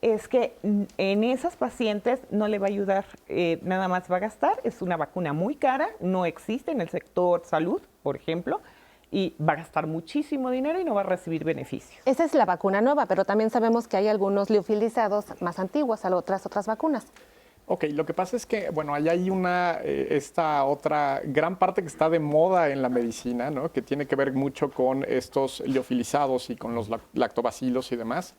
Es que en esas pacientes no le va a ayudar, nada más va a gastar. Es una vacuna muy cara, no existe en el sector salud, por ejemplo, y va a gastar muchísimo dinero y no va a recibir beneficios. Esa es la vacuna nueva, pero también sabemos que hay algunos liofilizados más antiguos a otras vacunas. Ok, lo que pasa es que, bueno, ahí hay esta otra gran parte que está de moda en la medicina, ¿no? Que tiene que ver mucho con estos liofilizados y con los lactobacilos y demás,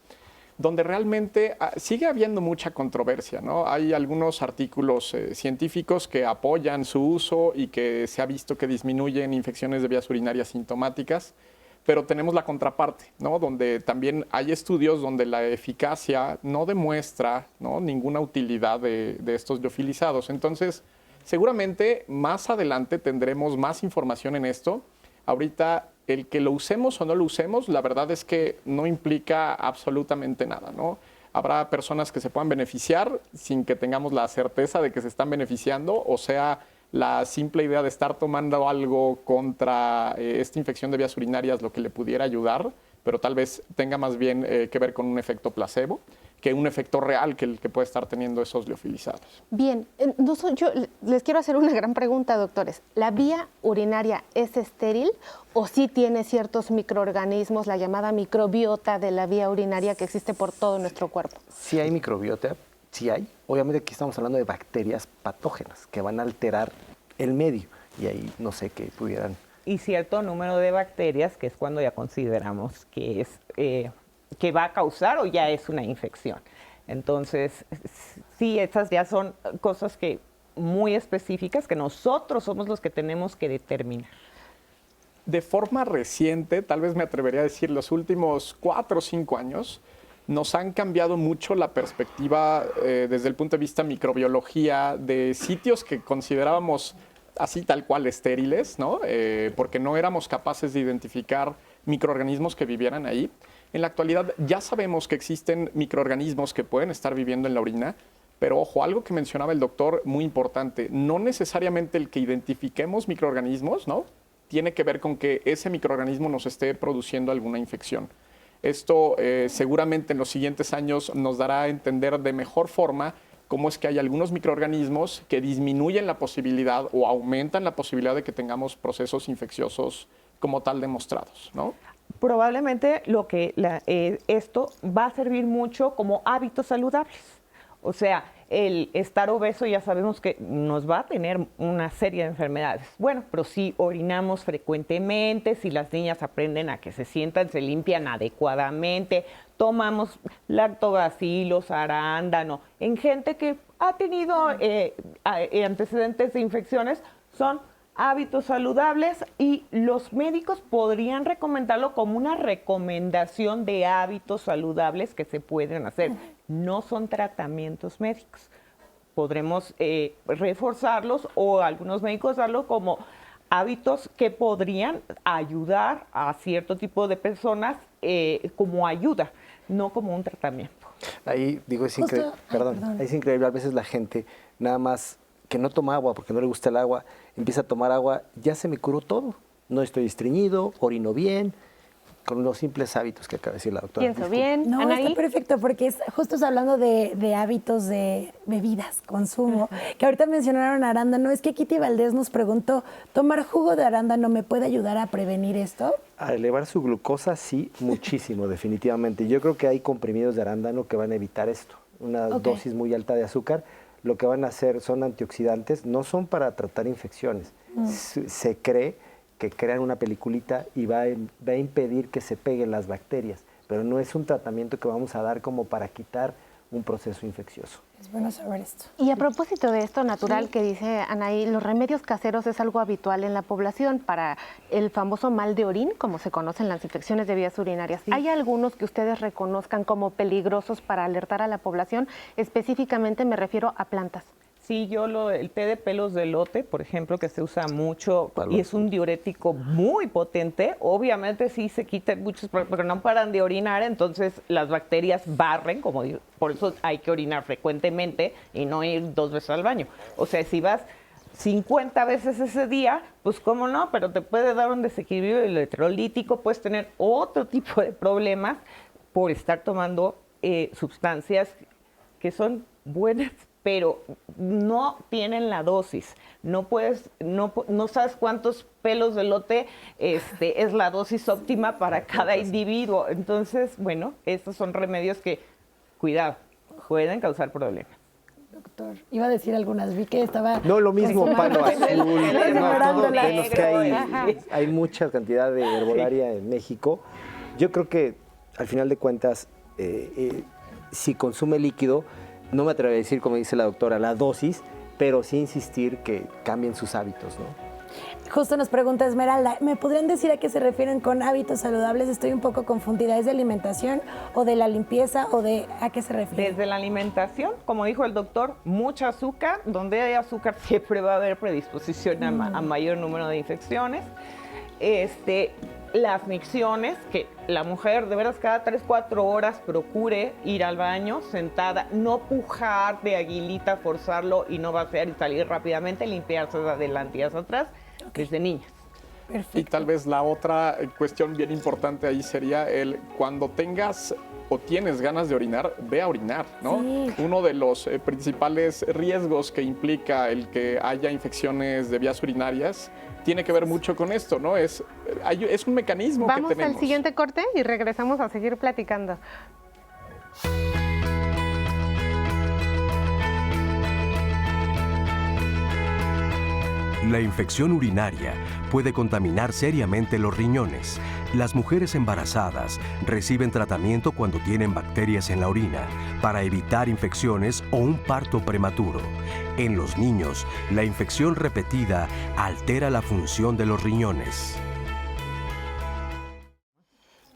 donde realmente sigue habiendo mucha controversia, ¿no? Hay algunos artículos científicos que apoyan su uso y que se ha visto que disminuyen infecciones de vías urinarias sintomáticas, pero tenemos la contraparte, ¿no? Donde también hay estudios donde la eficacia no demuestra, ¿no?, ninguna utilidad de estos liofilizados. Entonces, seguramente más adelante tendremos más información en esto. Ahorita, el que lo usemos o no lo usemos, la verdad es que no implica absolutamente nada, ¿no? Habrá personas que se puedan beneficiar sin que tengamos la certeza de que se están beneficiando, o sea, la simple idea de estar tomando algo contra esta infección de vías urinarias lo que le pudiera ayudar, pero tal vez tenga más bien que ver con un efecto placebo que un efecto real que el que puede estar teniendo esos liofilizados. Bien, yo les quiero hacer una gran pregunta, doctores. ¿La vía urinaria es estéril o sí tiene ciertos microorganismos, la llamada microbiota de la vía urinaria que existe por todo nuestro cuerpo? Sí hay microbiota, sí hay. Obviamente aquí estamos hablando de bacterias patógenas que van a alterar el medio y ahí no sé qué pudieran. Y cierto número de bacterias, que es cuando ya consideramos que es que va a causar o ya es una infección. Entonces, sí, esas ya son cosas que muy específicas que nosotros somos los que tenemos que determinar. De forma reciente, tal vez me atrevería a decir los últimos 4 o 5 años, nos han cambiado mucho la perspectiva desde el punto de vista microbiología de sitios que considerábamos así tal cual estériles, ¿no? Porque no éramos capaces de identificar microorganismos que vivieran ahí. En la actualidad ya sabemos que existen microorganismos que pueden estar viviendo en la orina, pero ojo, algo que mencionaba el doctor muy importante, no necesariamente el que identifiquemos microorganismos, ¿no?, tiene que ver con que ese microorganismo nos esté produciendo alguna infección. Esto seguramente en los siguientes años nos dará a entender de mejor forma cómo es que hay algunos microorganismos que disminuyen la posibilidad o aumentan la posibilidad de que tengamos procesos infecciosos como tal demostrados, ¿no? Probablemente esto va a servir mucho como hábitos saludables. O sea, el estar obeso ya sabemos que nos va a tener una serie de enfermedades. Bueno, pero si orinamos frecuentemente, si las niñas aprenden a que se sientan, se limpian adecuadamente, tomamos lactobacilos, arándano, en gente que ha tenido antecedentes de infecciones, son hábitos saludables y los médicos podrían recomendarlo como una recomendación de hábitos saludables que se pueden hacer. No son tratamientos médicos. Podremos reforzarlos o algunos médicos darlo como hábitos que podrían ayudar a cierto tipo de personas como ayuda, no como un tratamiento. Ahí digo, es increíble, es increíble, a veces la gente nada más que no toma agua porque no le gusta el agua, empieza a tomar agua, ya se me curó todo, no estoy estreñido, orino bien, con los simples hábitos que acaba de decir la doctora. Pienso bien. No, Anaí. está perfecto, porque justo está hablando de hábitos de bebidas, consumo, que ahorita mencionaron arándano. Es que Kitty Valdés nos preguntó, ¿tomar jugo de arándano me puede ayudar a prevenir esto? A elevar su glucosa, sí, muchísimo, definitivamente. Yo creo que hay comprimidos de arándano que van a evitar esto. Una dosis muy alta de azúcar, lo que van a hacer son antioxidantes, no son para tratar infecciones. Se cree que crean una peliculita y va a impedir que se peguen las bacterias, pero no es un tratamiento que vamos a dar como para quitar un proceso infeccioso. Es bueno saber esto. Y a propósito de esto natural que dice Anaí, los remedios caseros es algo habitual en la población para el famoso mal de orín, como se conocen las infecciones de vías urinarias. ¿Hay algunos que ustedes reconozcan como peligrosos para alertar a la población? Específicamente me refiero a plantas. Sí, el té de pelos de elote, por ejemplo, que se usa mucho y es un diurético muy potente, obviamente sí se quitan muchos, pero no paran de orinar, entonces las bacterias barren, por eso hay que orinar frecuentemente y no ir 2 veces al baño. O sea, si vas 50 veces ese día, pues cómo no, pero te puede dar un desequilibrio electrolítico, puedes tener otro tipo de problemas por estar tomando sustancias que son buenas, pero no tienen la dosis. No sabes cuántos pelos de elote es la dosis óptima para cada individuo. Entonces, bueno, estos son remedios que, cuidado, pueden causar problemas. Doctor, iba a decir algunas, vi que estaba... No, lo mismo, palo azul, todo, negro, que hay mucha cantidad de herbolaria en México. Yo creo que, al final de cuentas, si consume líquido, no me atrevo a decir, como dice la doctora, la dosis, pero sí insistir que cambien sus hábitos, ¿no? Justo nos pregunta Esmeralda, ¿me podrían decir a qué se refieren con hábitos saludables? Estoy un poco confundida, ¿es de alimentación o de la limpieza o de a qué se refiere? Desde la alimentación, como dijo el doctor, mucha azúcar, donde hay azúcar siempre va a haber predisposición a mayor número de infecciones. Las micciones, que la mujer de veras cada 3-4 horas procure ir al baño sentada, no pujar de aguilita, forzarlo y no vaciar y salir rápidamente, limpiarse de adelante y hacia atrás desde niñas. Perfecto. Y tal vez la otra cuestión bien importante ahí sería cuando tengas o tienes ganas de orinar, ve a orinar, ¿no? Sí. Uno de los principales riesgos que implica el que haya infecciones de vías urinarias tiene que ver mucho con esto, ¿no? Es un mecanismo que tenemos. Vamos al siguiente corte y regresamos a seguir platicando. La infección urinaria puede contaminar seriamente los riñones. Las mujeres embarazadas reciben tratamiento cuando tienen bacterias en la orina para evitar infecciones o un parto prematuro. En los niños, la infección repetida altera la función de los riñones.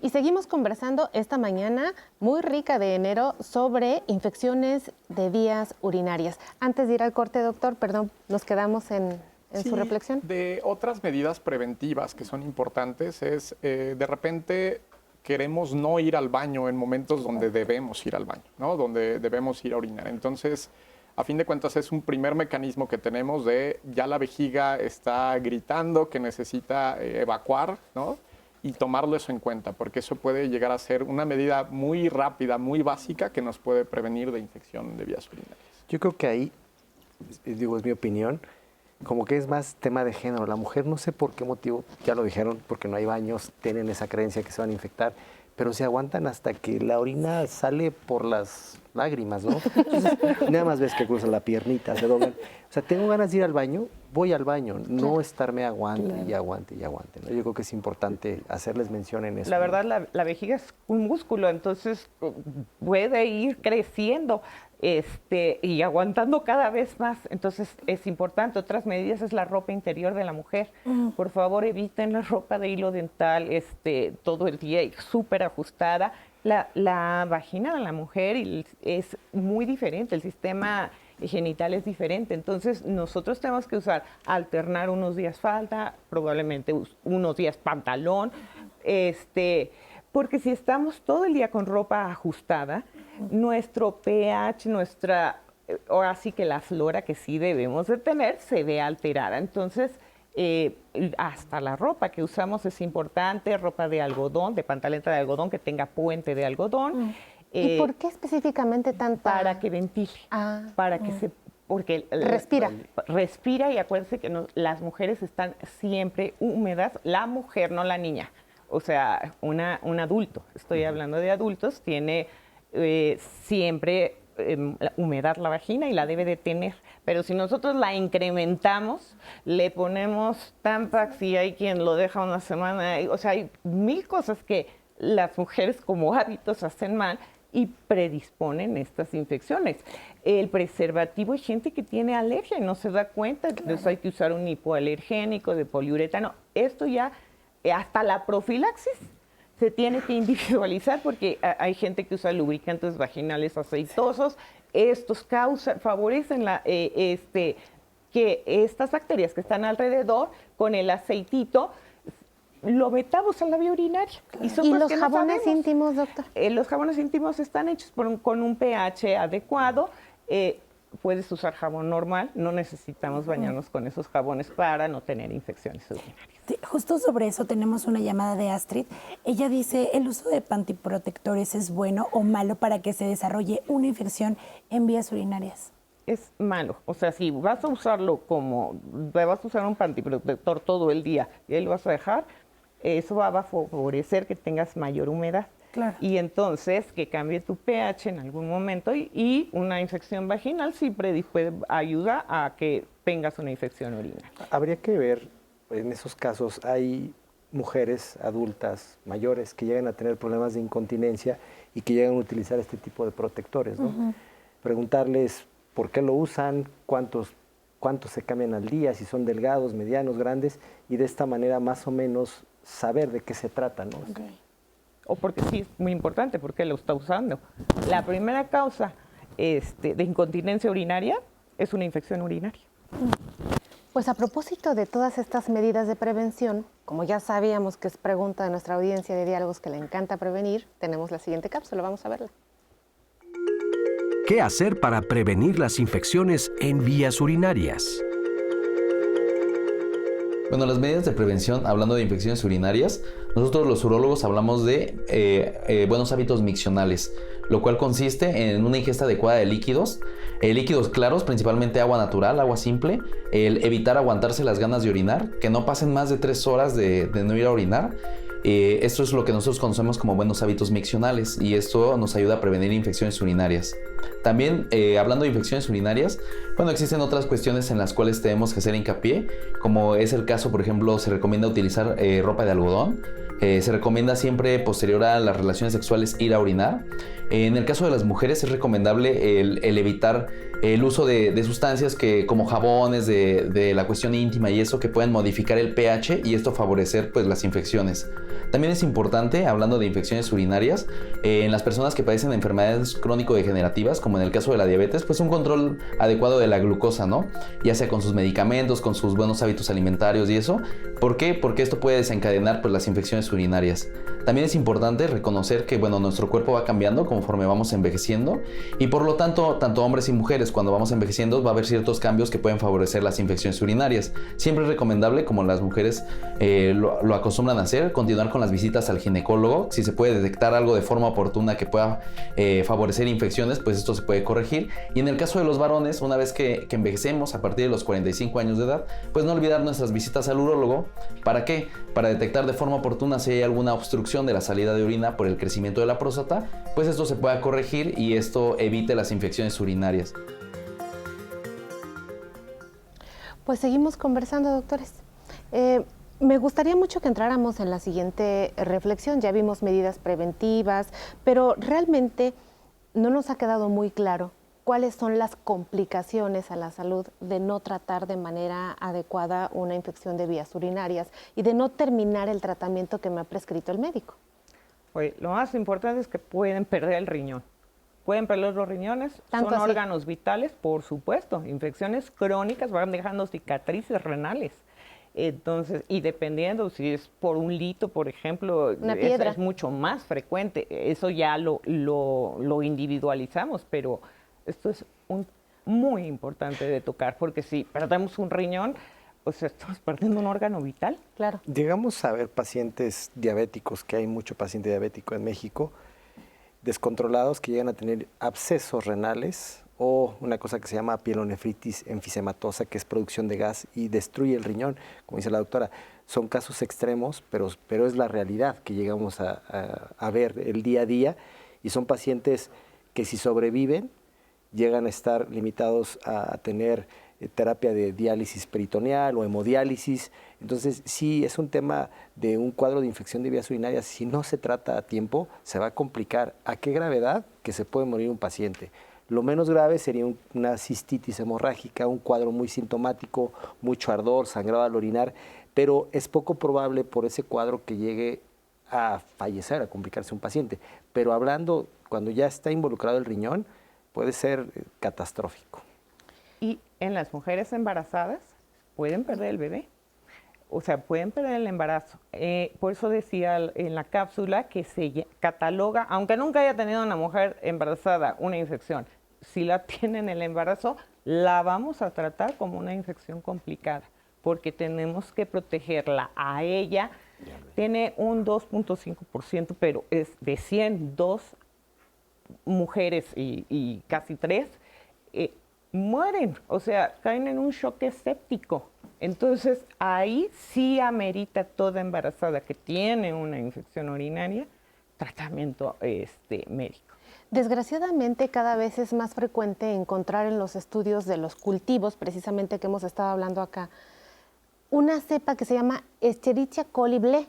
Y seguimos conversando esta mañana muy rica de enero sobre infecciones de vías urinarias. Antes de ir al corte, doctor, perdón, nos quedamos en su reflexión. De otras medidas preventivas que son importantes es, de repente queremos no ir al baño en momentos donde debemos ir al baño, ¿no? Donde debemos ir a orinar. Entonces, a fin de cuentas, es un primer mecanismo que tenemos de ya la vejiga está gritando que necesita evacuar, ¿no? Y tomarlo eso en cuenta, porque eso puede llegar a ser una medida muy rápida, muy básica, que nos puede prevenir de infección de vías urinarias. Yo creo que ahí, digo, es mi opinión, como que es más tema de género. La mujer, no sé por qué motivo, ya lo dijeron, porque no hay baños, tienen esa creencia que se van a infectar, pero se aguantan hasta que la orina sale por las lágrimas, ¿no? Entonces, nada más ves que cruzan la piernita, se doblan. O sea, tengo ganas de ir al baño, voy al baño, no estarme aguante y aguante y aguante, ¿no? Yo creo que es importante hacerles mención en eso. La verdad, la vejiga es un músculo, entonces puede ir creciendo y aguantando cada vez más. Entonces es importante. Otras medidas es la ropa interior de la mujer. Por favor, eviten la ropa de hilo dental todo el día y súper ajustada. La vagina de la mujer es muy diferente, el sistema genital es diferente, entonces nosotros tenemos que alternar unos días falda, probablemente unos días pantalón, porque si estamos todo el día con ropa ajustada, nuestro pH, ahora sí que la flora que sí debemos de tener se ve alterada, entonces hasta la ropa que usamos es importante, ropa de algodón, de pantaleta de algodón que tenga puente de algodón. ¿Y por qué específicamente tanta? Para que ventile, porque respira y acuérdense que las mujeres están siempre húmedas, la mujer, no la niña, o sea, un adulto, estoy hablando de adultos, tiene siempre humedad la vagina y la debe de tener, pero si nosotros la incrementamos, le ponemos Tampax y hay quien lo deja una semana, o sea, hay mil cosas que las mujeres como hábitos hacen mal y predisponen estas infecciones. El preservativo, hay gente que tiene alergia y no se da cuenta, entonces hay que usar un hipoalergénico de poliuretano. Esto ya, hasta la profilaxis se tiene que individualizar porque hay gente que usa lubricantes vaginales aceitosos. Estos favorecen que estas bacterias que están alrededor con el aceitito lo metamos a la vía urinaria. ¿Y los jabones íntimos, doctor? Los jabones íntimos están hechos con un pH adecuado. Puedes usar jabón normal, no necesitamos bañarnos con esos jabones para no tener infecciones urinarias. Sí, justo sobre eso tenemos una llamada de Astrid. Ella dice, ¿el uso de pantiprotectores es bueno o malo para que se desarrolle una infección en vías urinarias? Es malo. O sea, si vas a usarlo vas a usar un pantiprotector todo el día y ahí lo vas a dejar, eso va a favorecer que tengas mayor humedad. Claro. Y entonces que cambie tu pH en algún momento y una infección vaginal sí ayuda a que tengas una infección urinaria. Habría que ver, en esos casos hay mujeres adultas, mayores, que llegan a tener problemas de incontinencia y que llegan a utilizar este tipo de protectores, ¿no? Preguntarles por qué lo usan, cuántos se cambian al día, si son delgados, medianos, grandes, y de esta manera más o menos saber de qué se trata, ¿no? Okay. O porque sí es muy importante, porque lo está usando. La primera causa de incontinencia urinaria es una infección urinaria. Pues a propósito de todas estas medidas de prevención, como ya sabíamos que es pregunta de nuestra audiencia de diálogos que le encanta prevenir, tenemos la siguiente cápsula, vamos a verla. ¿Qué hacer para prevenir las infecciones en vías urinarias? Bueno, las medidas de prevención, hablando de infecciones urinarias, nosotros los urólogos hablamos de buenos hábitos miccionales, lo cual consiste en una ingesta adecuada de líquidos, líquidos claros, principalmente agua natural, agua simple, el evitar aguantarse las ganas de orinar, que no pasen más de 3 horas de no ir a orinar. Esto es lo que nosotros conocemos como buenos hábitos miccionales y esto nos ayuda a prevenir infecciones urinarias. También, hablando de infecciones urinarias, bueno, existen otras cuestiones en las cuales tenemos que hacer hincapié, como es el caso, por ejemplo, se recomienda utilizar ropa de algodón, se recomienda siempre posterior a las relaciones sexuales ir a orinar. En el caso de las mujeres es recomendable el evitar el uso de sustancias como jabones, de la cuestión íntima y eso, que pueden modificar el pH y esto favorecer pues las infecciones. También es importante, hablando de infecciones urinarias, en las personas que padecen de enfermedades crónico-degenerativas, como en el caso de la diabetes, pues un control adecuado de la glucosa, ¿no? Ya sea con sus medicamentos, con sus buenos hábitos alimentarios y eso. ¿Por qué? Porque esto puede desencadenar pues las infecciones urinarias. También es importante reconocer que, bueno, nuestro cuerpo va cambiando conforme vamos envejeciendo y por lo tanto, tanto hombres y mujeres, cuando vamos envejeciendo va a haber ciertos cambios que pueden favorecer las infecciones urinarias. Siempre es recomendable, como las mujeres lo acostumbran a hacer, continuar con las visitas al ginecólogo. Si se puede detectar algo de forma oportuna que pueda favorecer infecciones, pues esto se puede corregir. Y en el caso de los varones, una vez que envejecemos a partir de los 45 años de edad, pues no olvidar nuestras visitas al urólogo. ¿Para qué? Para detectar de forma oportuna si hay alguna obstrucción obstrucción de la salida de orina por el crecimiento de la próstata, pues esto se pueda corregir y esto evite las infecciones urinarias. Pues seguimos conversando, doctores. Me gustaría mucho que entráramos en la siguiente reflexión. Ya vimos medidas preventivas, pero realmente no nos ha quedado muy claro cuáles son las complicaciones a la salud de no tratar de manera adecuada una infección de vías urinarias y de no terminar el tratamiento que me ha prescrito el médico. Oye, lo más importante es que pueden perder el riñón. Pueden perder los riñones, son órganos vitales, por supuesto. Infecciones crónicas van dejando cicatrices renales. Entonces, y dependiendo si es por un lito, por ejemplo, es mucho más frecuente. Eso ya lo individualizamos, pero esto es muy importante de tocar, porque si perdemos un riñón, pues estamos perdiendo un órgano vital. Claro. Llegamos a ver pacientes diabéticos, que hay mucho paciente diabético en México, descontrolados, que llegan a tener abscesos renales o una cosa que se llama pielonefritis enfisematosa, que es producción de gas y destruye el riñón, como dice la doctora. Son casos extremos, pero es la realidad que llegamos a ver el día a día, y son pacientes que si sobreviven llegan a estar limitados a tener terapia de diálisis peritoneal o hemodiálisis. Entonces, sí, es un tema de un cuadro de infección de vías urinarias. Si no se trata a tiempo, se va a complicar. ¿A qué gravedad? Que se puede morir un paciente. Lo menos grave sería una cistitis hemorrágica, un cuadro muy sintomático, mucho ardor, sangrado al orinar, pero es poco probable por ese cuadro que llegue a fallecer, a complicarse un paciente. Pero hablando, cuando ya está involucrado el riñón, puede ser catastrófico. Y en las mujeres embarazadas pueden perder el bebé, o sea, pueden perder el embarazo. Por eso decía en la cápsula que se cataloga, aunque nunca haya tenido una mujer embarazada una infección, si la tiene en el embarazo, la vamos a tratar como una infección complicada, porque tenemos que protegerla a ella. Tiene un 2.5%, pero es de 100, 2 mujeres y casi 3 mueren, o sea, caen en un shock séptico. Entonces, ahí sí amerita toda embarazada que tiene una infección urinaria tratamiento médico. Desgraciadamente, cada vez es más frecuente encontrar en los estudios de los cultivos, precisamente que hemos estado hablando acá, una cepa que se llama Escherichia coli BLE.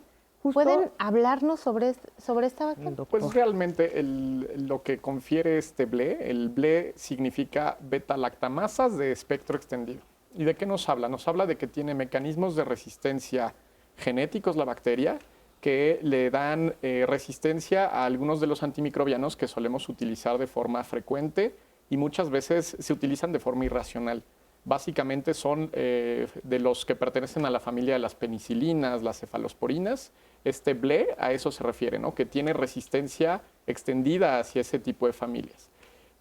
¿Pueden hablarnos sobre esta bacteria? Pues realmente lo que confiere este BLE, el BLE significa beta-lactamasas de espectro extendido. ¿Y de qué nos habla? Nos habla de que tiene mecanismos de resistencia genéticos la bacteria que le dan resistencia a algunos de los antimicrobianos que solemos utilizar de forma frecuente y muchas veces se utilizan de forma irracional. Básicamente son de los que pertenecen a la familia de las penicilinas, las cefalosporinas. Este BLE a eso se refiere, ¿no? Que tiene resistencia extendida hacia ese tipo de familias.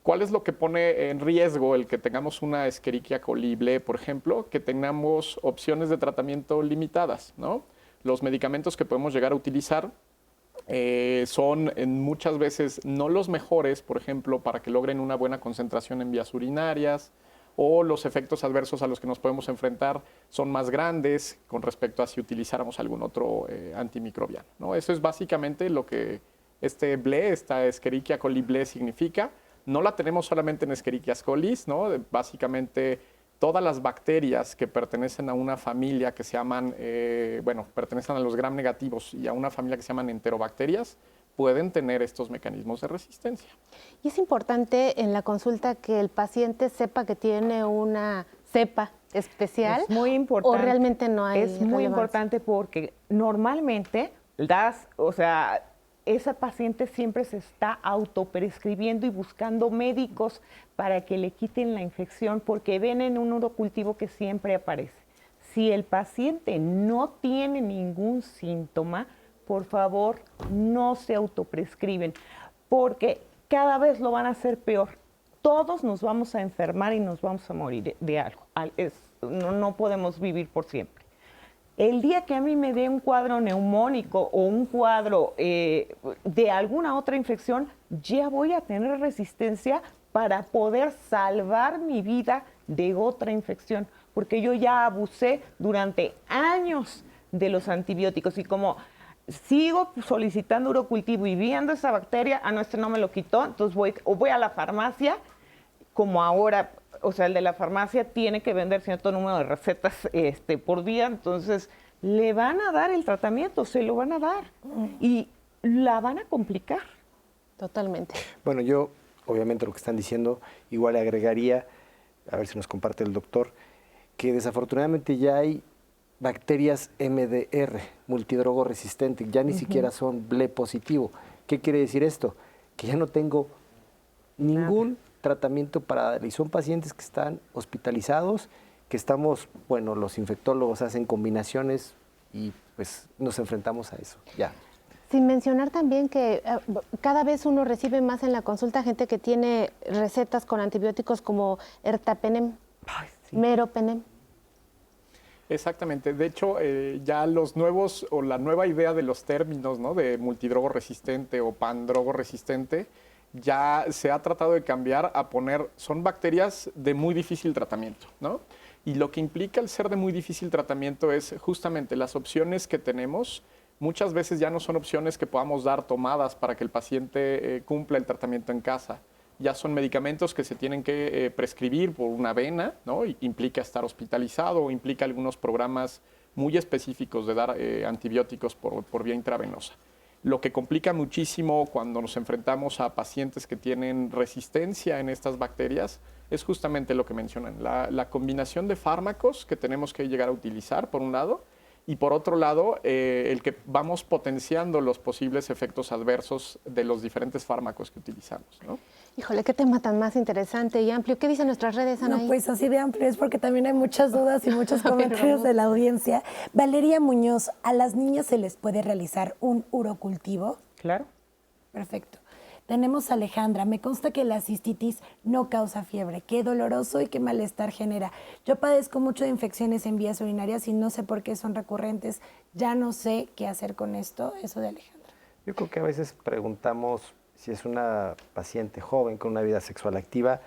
¿Cuál es lo que pone en riesgo el que tengamos una Escherichia coli BLE, por ejemplo? Que tengamos opciones de tratamiento limitadas, ¿no? Los medicamentos que podemos llegar a utilizar son muchas veces no los mejores, por ejemplo, para que logren una buena concentración en vías urinarias, o los efectos adversos a los que nos podemos enfrentar son más grandes con respecto a si utilizáramos algún otro antimicrobiano, ¿no? Eso es básicamente lo que este BLE, esta Escherichia coli BLE significa. No la tenemos solamente en Escherichia coli, ¿no? Básicamente todas las bacterias que pertenecen a una familia que se llaman, pertenecen a los gram negativos y a una familia que se llaman enterobacterias, pueden tener estos mecanismos de resistencia. Y es importante en la consulta que el paciente sepa que tiene una cepa especial. Es muy importante. ¿O realmente no hay Es muy importante porque normalmente esa paciente siempre se está autoprescribiendo y buscando médicos para que le quiten la infección porque ven en un urocultivo que siempre aparece. Si el paciente no tiene ningún síntoma, por favor, no se autoprescriben, porque cada vez lo van a hacer peor. Todos nos vamos a enfermar y nos vamos a morir de algo. No podemos vivir por siempre. El día que a mí me dé un cuadro neumónico o un cuadro de alguna otra infección, ya voy a tener resistencia para poder salvar mi vida de otra infección, porque yo ya abusé durante años de los antibióticos y como sigo solicitando urocultivo y viendo esa bacteria, no me lo quitó, entonces voy a la farmacia, como ahora, o sea, el de la farmacia tiene que vender cierto número de recetas por día, entonces le van a dar el tratamiento, se lo van a dar y la van a complicar. Totalmente. Bueno, yo, obviamente, lo que están diciendo, igual le agregaría, a ver si nos comparte el doctor, que desafortunadamente ya hay bacterias MDR, multidrogo resistente, ya ni siquiera son BLE positivo. ¿Qué quiere decir esto? Que ya no tengo ningún tratamiento para darle. Y son pacientes que están hospitalizados, que estamos, bueno, los infectólogos hacen combinaciones y pues nos enfrentamos a eso, ya. Sin mencionar también que cada vez uno recibe más en la consulta gente que tiene recetas con antibióticos como ertapenem, meropenem. Exactamente. De hecho, ya los nuevos o la nueva idea de los términos, ¿no?, de multidrogo resistente o pandrogo resistente, ya se ha tratado de cambiar a poner, son bacterias de muy difícil tratamiento, ¿no? Y lo que implica el ser de muy difícil tratamiento es justamente las opciones que tenemos. Muchas veces ya no son opciones que podamos dar tomadas para que el paciente cumpla el tratamiento en casa. Ya son medicamentos que se tienen que prescribir por una vena, ¿no? Y implica estar hospitalizado o implica algunos programas muy específicos de dar antibióticos por vía intravenosa. Lo que complica muchísimo cuando nos enfrentamos a pacientes que tienen resistencia en estas bacterias es justamente lo que mencionan, la combinación de fármacos que tenemos que llegar a utilizar, por un lado, y por otro lado, el que vamos potenciando los posibles efectos adversos de los diferentes fármacos que utilizamos, ¿no? Híjole, qué tema tan más interesante y amplio. ¿Qué dicen nuestras redes, Anaí? No, pues así de amplio es porque también hay muchas dudas y muchos comentarios de la audiencia. Valeria Muñoz, ¿a las niñas se les puede realizar un urocultivo? Claro. Perfecto. Tenemos a Alejandra, me consta que la cistitis no causa fiebre, qué doloroso y qué malestar genera. Yo padezco mucho de infecciones en vías urinarias y no sé por qué son recurrentes, ya no sé qué hacer con esto, eso de Alejandra. Yo creo que a veces preguntamos si es una paciente joven con una vida sexual activa,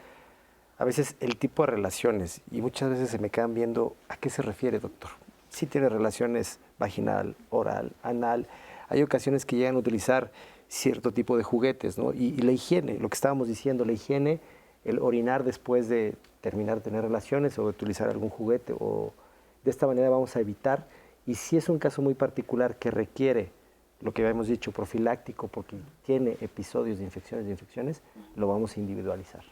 a veces el tipo de relaciones, y muchas veces se me quedan viendo a qué se refiere, doctor. Sí tiene relaciones vaginal, oral, anal, hay ocasiones que llegan a utilizar cierto tipo de juguetes, ¿no? Y la higiene, lo que estábamos diciendo, la higiene, el orinar después de terminar de tener relaciones o de utilizar algún juguete, o de esta manera vamos a evitar. Y si es un caso muy particular que requiere, lo que habíamos dicho, profiláctico, porque tiene episodios de infecciones, lo vamos a individualizar.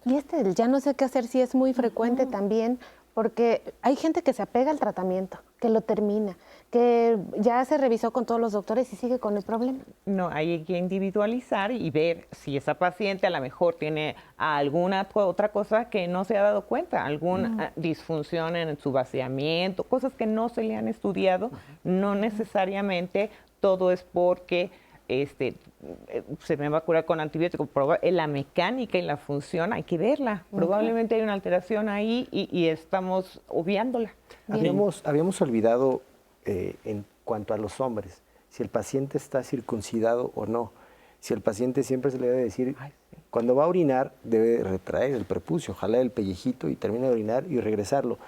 Y ya no sé qué hacer, si es muy frecuente también, porque hay gente que se apega al tratamiento, que lo termina, que ya se revisó con todos los doctores y sigue con el problema. No, hay que individualizar y ver si esa paciente a lo mejor tiene alguna otra cosa que no se ha dado cuenta, alguna disfunción en su vaciamiento, cosas que no se le han estudiado, no necesariamente todo es porque se me va a curar con antibióticos. La mecánica y la función hay que verla. Probablemente hay una alteración ahí y estamos obviándola. Habíamos olvidado en cuanto a los hombres, si el paciente está circuncidado o no. Si el paciente siempre se le debe decir, cuando va a orinar, debe retraer el prepucio, jalar el pellejito y termina de orinar y regresarlo.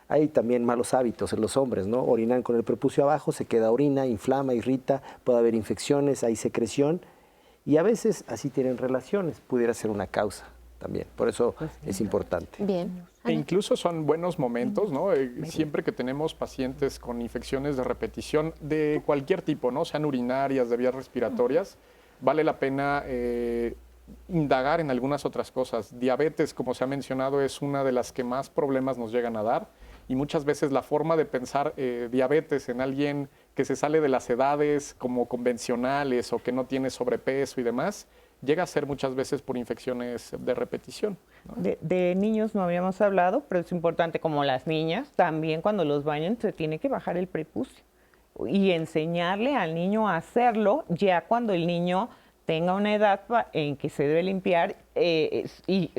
Hay también malos hábitos en los hombres, ¿no? Orinan con el prepucio abajo, se queda orina, inflama, irrita, puede haber infecciones, hay secreción y a veces así tienen relaciones, pudiera ser una causa también, por eso es importante. Bien. E incluso son buenos momentos, ¿no? Siempre que tenemos pacientes con infecciones de repetición de cualquier tipo, ¿no? Sean urinarias, de vías respiratorias, vale la pena indagar en algunas otras cosas. Diabetes, como se ha mencionado, es una de las que más problemas nos llegan a dar. Y muchas veces la forma de pensar diabetes en alguien que se sale de las edades como convencionales o que no tiene sobrepeso y demás, llega a ser muchas veces por infecciones de repetición, ¿no? De niños no habíamos hablado, pero es importante, como las niñas, también cuando los bañan se tiene que bajar el prepucio y enseñarle al niño a hacerlo ya cuando el niño tenga una edad en que se debe limpiar,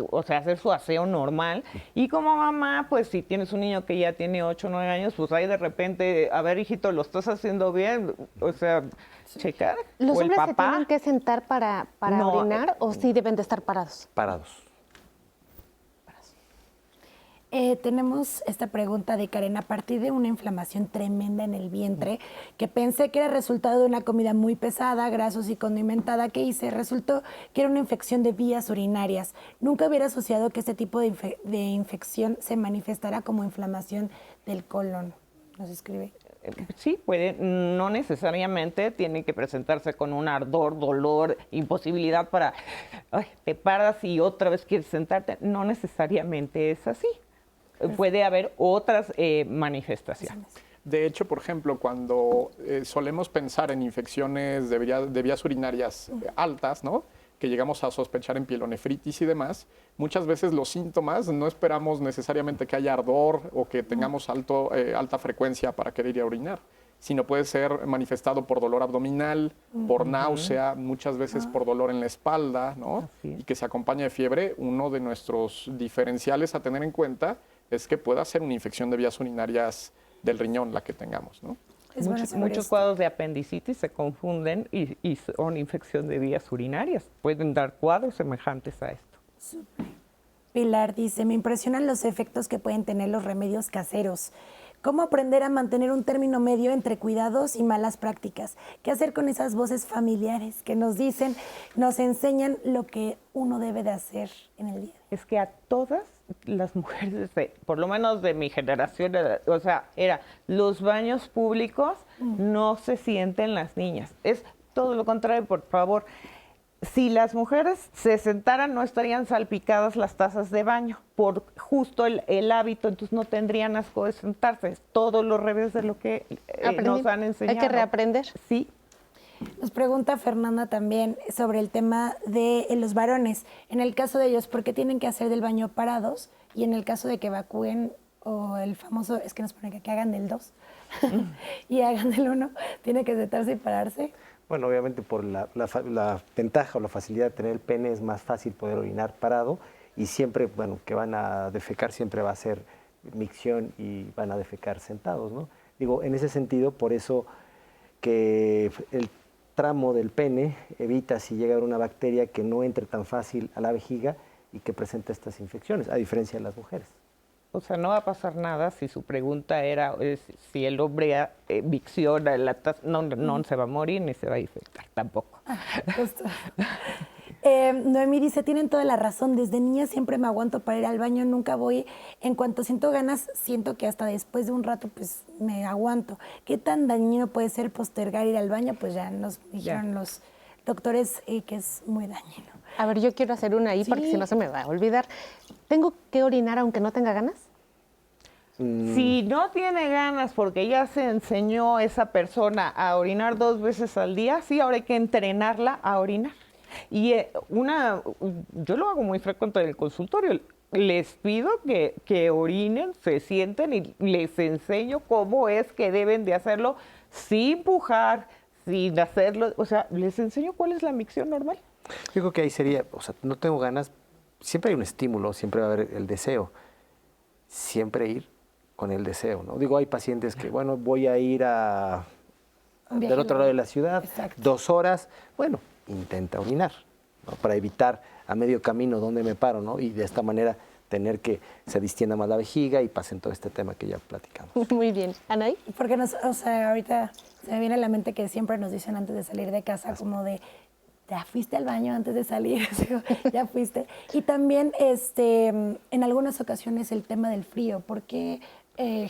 o sea, hacer su aseo normal. Y como mamá, pues si tienes un niño que ya tiene 8 o 9 años, pues ahí de repente, a ver, hijito, ¿lo estás haciendo bien? O sea, checar. ¿Los o el hombres se papá. tienen que sentar para No, orinar o sí deben de estar parados? Parados. Tenemos esta pregunta de Karen. A partir de una inflamación tremenda en el vientre, que pensé que era resultado de una comida muy pesada, grasos y condimentada que hice, resultó que era una infección de vías urinarias. Nunca hubiera asociado que este tipo de infección se manifestara como inflamación del colon. Nos escribe. Sí, puede, no necesariamente tiene que presentarse con un ardor, dolor, imposibilidad para, te paras y otra vez quieres sentarte. No necesariamente es así. Puede haber otras manifestaciones. De hecho, por ejemplo, cuando solemos pensar en infecciones de vías urinarias altas, ¿no?, que llegamos a sospechar en pielonefritis y demás, muchas veces los síntomas no esperamos necesariamente que haya ardor o que tengamos alta frecuencia para querer ir a orinar, sino puede ser manifestado por dolor abdominal, por náusea, muchas veces por dolor en la espalda, ¿no? Y que se acompaña de fiebre. Uno de nuestros diferenciales a tener en cuenta es que pueda ser una infección de vías urinarias del riñón la que tengamos, ¿no? Muchos cuadros de apendicitis se confunden y son infección de vías urinarias. Pueden dar cuadros semejantes a esto. Super. Pilar dice, me impresionan los efectos que pueden tener los remedios caseros. ¿Cómo aprender a mantener un término medio entre cuidados y malas prácticas? ¿Qué hacer con esas voces familiares que nos dicen, nos enseñan lo que uno debe de hacer en el día? Es que a todas las mujeres, por lo menos de mi generación, era los baños públicos no se sienten las niñas. Es todo lo contrario, por favor. Si las mujeres se sentaran, no estarían salpicadas las tazas de baño por justo el hábito, entonces no tendrían asco de sentarse. Es todo lo revés de lo que nos han enseñado. Hay que reaprender. Sí. Nos pregunta Fernanda también sobre el tema de los varones. En el caso de ellos, ¿por qué tienen que hacer del baño parados? Y en el caso de que evacúen, o el famoso, es que nos ponen que hagan del 2 y hagan del 1, ¿tiene que sentarse y pararse? Bueno, obviamente por la ventaja o la facilidad de tener el pene es más fácil poder orinar parado y siempre, bueno, que van a defecar siempre va a ser micción y van a defecar sentados, ¿no? Digo, en ese sentido, por eso que el tramo del pene evita si llega a haber una bacteria que no entre tan fácil a la vejiga y que presente estas infecciones, a diferencia de las mujeres. O sea, no va a pasar nada si su pregunta era si el hombre micciona la taza. No se va a morir ni se va a infectar tampoco. Justo. Noemí dice, tienen toda la razón, desde niña siempre me aguanto para ir al baño, nunca voy, en cuanto siento ganas, siento que hasta después de un rato pues me aguanto. ¿Qué tan dañino puede ser postergar ir al baño? Pues ya nos dijeron los doctores que es muy dañino. A ver, yo quiero hacer una ahí porque si no se me va a olvidar. ¿Tengo que orinar aunque no tenga ganas? Si no tiene ganas porque ya se enseñó esa persona a orinar 2 veces al día, sí, ahora hay que entrenarla a orinar. Y yo lo hago muy frecuente en el consultorio. Les pido que orinen, se sienten y les enseño cómo es que deben de hacerlo sin pujar, sin hacerlo. O sea, les enseño cuál es la micción normal. Yo creo que ahí sería, o sea, no tengo ganas, siempre hay un estímulo, siempre va a haber el deseo. Siempre ir con el deseo, ¿no? Digo, hay pacientes que, bueno, voy a ir del otro lado de la ciudad, exacto, 2 horas, bueno, intenta orinar, ¿no? Para evitar a medio camino dónde me paro, ¿no? Y de esta manera tener que se distienda más la vejiga y pasen todo este tema que ya platicamos. Muy bien. ¿Anaí? Porque ahorita se me viene a la mente que siempre nos dicen antes de salir de casa como de, ya fuiste al baño antes de salir, ya fuiste. Y también en algunas ocasiones el tema del frío, ¿por qué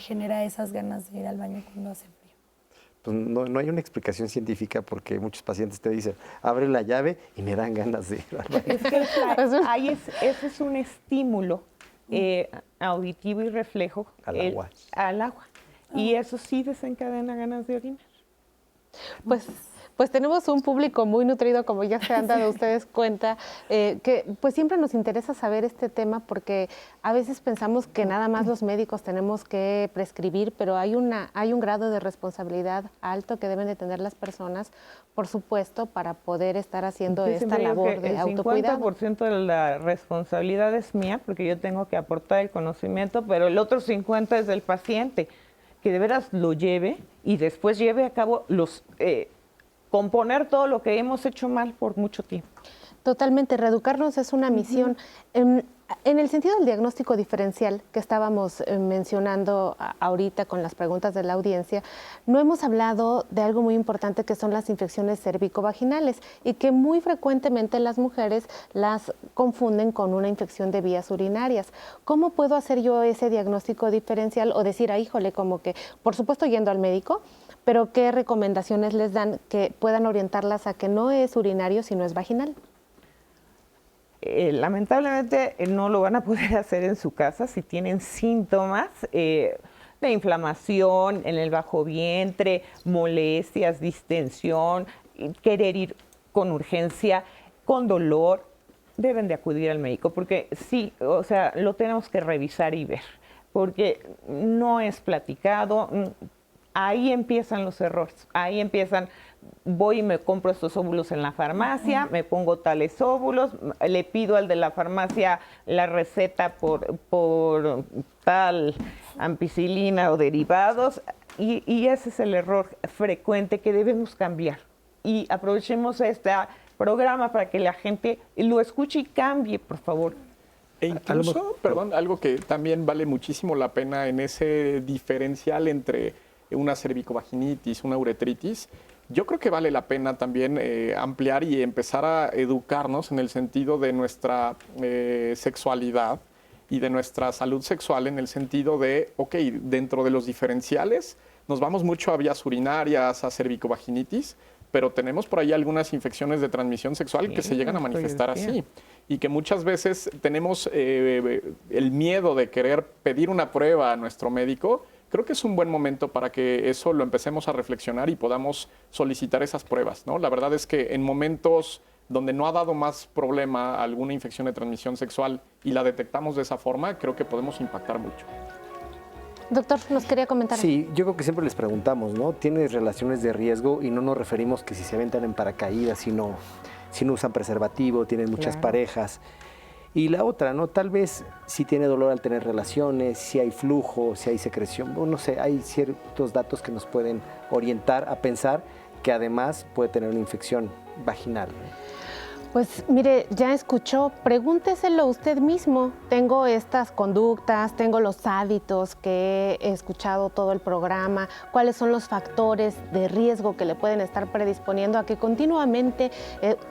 genera esas ganas de ir al baño cuando hace frío? Pues no hay una explicación científica porque muchos pacientes te dicen, abre la llave y me dan ganas de ir al baño. Es que ese es un estímulo auditivo y reflejo al agua. Y eso sí desencadena ganas de orinar. Pues tenemos un público muy nutrido, como ya se han dado ustedes cuenta, que pues siempre nos interesa saber este tema porque a veces pensamos que nada más los médicos tenemos que prescribir, pero hay un grado de responsabilidad alto que deben de tener las personas, por supuesto, para poder estar haciendo esta labor de autocuidado. El 50% de la responsabilidad es mía porque yo tengo que aportar el conocimiento, pero el otro 50% es del paciente, que de veras lo lleve y después lleve a cabo componer todo lo que hemos hecho mal por mucho tiempo. Totalmente, reeducarnos es una misión. En el sentido del diagnóstico diferencial que estábamos mencionando ahorita con las preguntas de la audiencia, no hemos hablado de algo muy importante que son las infecciones cervicovaginales y que muy frecuentemente las mujeres las confunden con una infección de vías urinarias. ¿Cómo puedo hacer yo ese diagnóstico diferencial o decir, híjole, como que, por supuesto yendo al médico, pero qué recomendaciones les dan que puedan orientarlas a que no es urinario, sino es vaginal? Lamentablemente no lo van a poder hacer en su casa si tienen síntomas de inflamación en el bajo vientre, molestias, distensión, querer ir con urgencia, con dolor, deben de acudir al médico porque sí, o sea, lo tenemos que revisar y ver, porque no es platicado. Ahí empiezan los errores, ahí empiezan, voy y me compro estos óvulos en la farmacia, me pongo tales óvulos, le pido al de la farmacia la receta por tal ampicilina o derivados, y ese es el error frecuente que debemos cambiar. Y aprovechemos este programa para que la gente lo escuche y cambie, por favor. E incluso, perdón, algo que también vale muchísimo la pena en ese diferencial entre una cervicovaginitis, una uretritis, yo creo que vale la pena también ampliar y empezar a educarnos en el sentido de nuestra sexualidad y de nuestra salud sexual, en el sentido de, ok, dentro de los diferenciales nos vamos mucho a vías urinarias, a cervicovaginitis, pero tenemos por ahí algunas infecciones de transmisión sexual que se llegan a manifestar así y que muchas veces tenemos el miedo de querer pedir una prueba a nuestro médico. Creo que es un buen momento para que eso lo empecemos a reflexionar y podamos solicitar esas pruebas, ¿no? La verdad es que en momentos donde no ha dado más problema alguna infección de transmisión sexual y la detectamos de esa forma, creo que podemos impactar mucho. Doctor, nos quería comentar. Sí, yo creo que siempre les preguntamos, ¿no? ¿Tienes relaciones de riesgo? Y no nos referimos que si se aventan en paracaídas, si no usan preservativo, tienen muchas parejas. Y la otra, ¿no? Tal vez si tiene dolor al tener relaciones, si hay flujo, si hay secreción, no sé, hay ciertos datos que nos pueden orientar a pensar que además puede tener una infección vaginal. Pues mire, ya escuchó, pregúnteselo usted mismo. Tengo estas conductas, tengo los hábitos que he escuchado todo el programa, cuáles son los factores de riesgo que le pueden estar predisponiendo a que continuamente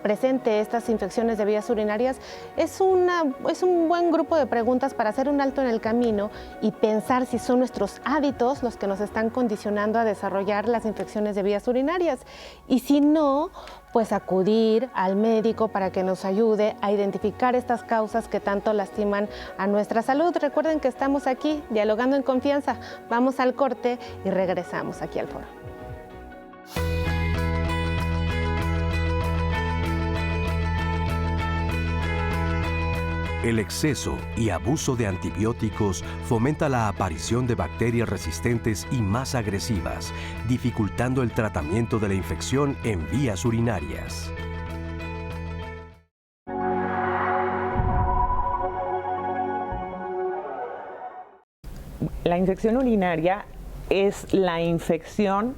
presente estas infecciones de vías urinarias. Es un buen grupo de preguntas para hacer un alto en el camino y pensar si son nuestros hábitos los que nos están condicionando a desarrollar las infecciones de vías urinarias. Y si no, pues acudir al médico para que nos ayude a identificar estas causas que tanto lastiman a nuestra salud. Recuerden que estamos aquí dialogando en confianza. Vamos al corte y regresamos aquí al foro. El exceso y abuso de antibióticos fomenta la aparición de bacterias resistentes y más agresivas, dificultando el tratamiento de la infección en vías urinarias. La infección urinaria es la infección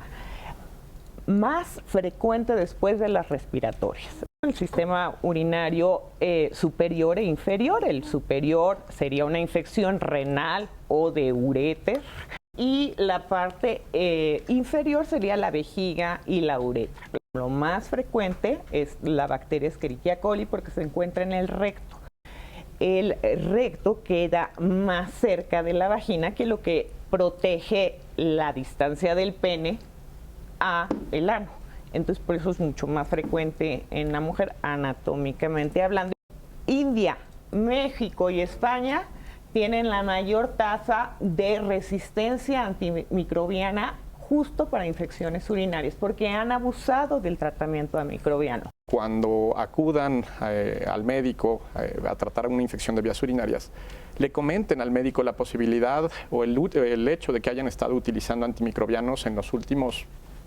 más frecuente después de las respiratorias. El sistema urinario superior e inferior. El superior sería una infección renal o de uréter y la parte inferior sería la vejiga y la uretra. Lo más frecuente es la bacteria Escherichia coli porque se encuentra en el recto. El recto queda más cerca de la vagina, que es lo que protege la distancia del pene a el ano. Entonces, por eso es mucho más frecuente en la mujer, anatómicamente hablando. India, México y España tienen la mayor tasa de resistencia antimicrobiana justo para infecciones urinarias, porque han abusado del tratamiento antimicrobiano. Cuando acudan al médico a tratar una infección de vías urinarias, le comenten al médico la posibilidad o el hecho de que hayan estado utilizando antimicrobianos en los últimos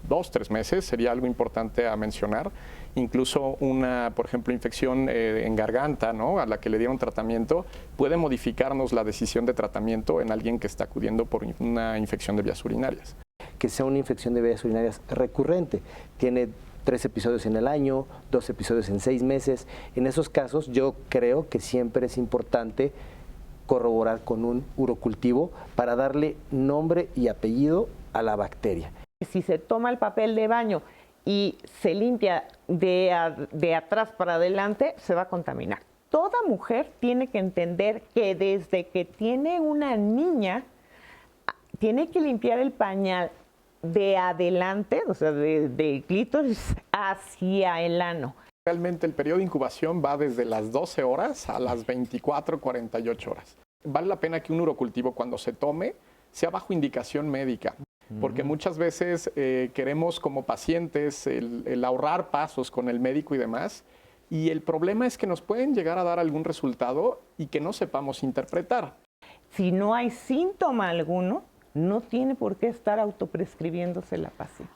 2-3 meses, sería algo importante a mencionar. Incluso una, por ejemplo, infección en garganta, ¿no?, a la que le dieron tratamiento, puede modificarnos la decisión de tratamiento en alguien que está acudiendo por una infección de vías urinarias. Que sea una infección de vías urinarias recurrente, tiene 3 episodios en el año, 2 episodios en 6 meses. En esos casos yo creo que siempre es importante corroborar con un urocultivo para darle nombre y apellido a la bacteria. Si se toma el papel de baño y se limpia de atrás para adelante, se va a contaminar. Toda mujer tiene que entender que desde que tiene una niña, tiene que limpiar el pañal de adelante, o sea, de clítoris hacia el ano. Realmente el periodo de incubación va desde las 12 horas a las 24, 48 horas. Vale la pena que un urocultivo cuando se tome sea bajo indicación médica, porque muchas veces queremos como pacientes el ahorrar pasos con el médico y demás, y el problema es que nos pueden llegar a dar algún resultado y que no sepamos interpretar. Si no hay síntoma alguno, no tiene por qué estar autoprescribiéndose la paciente.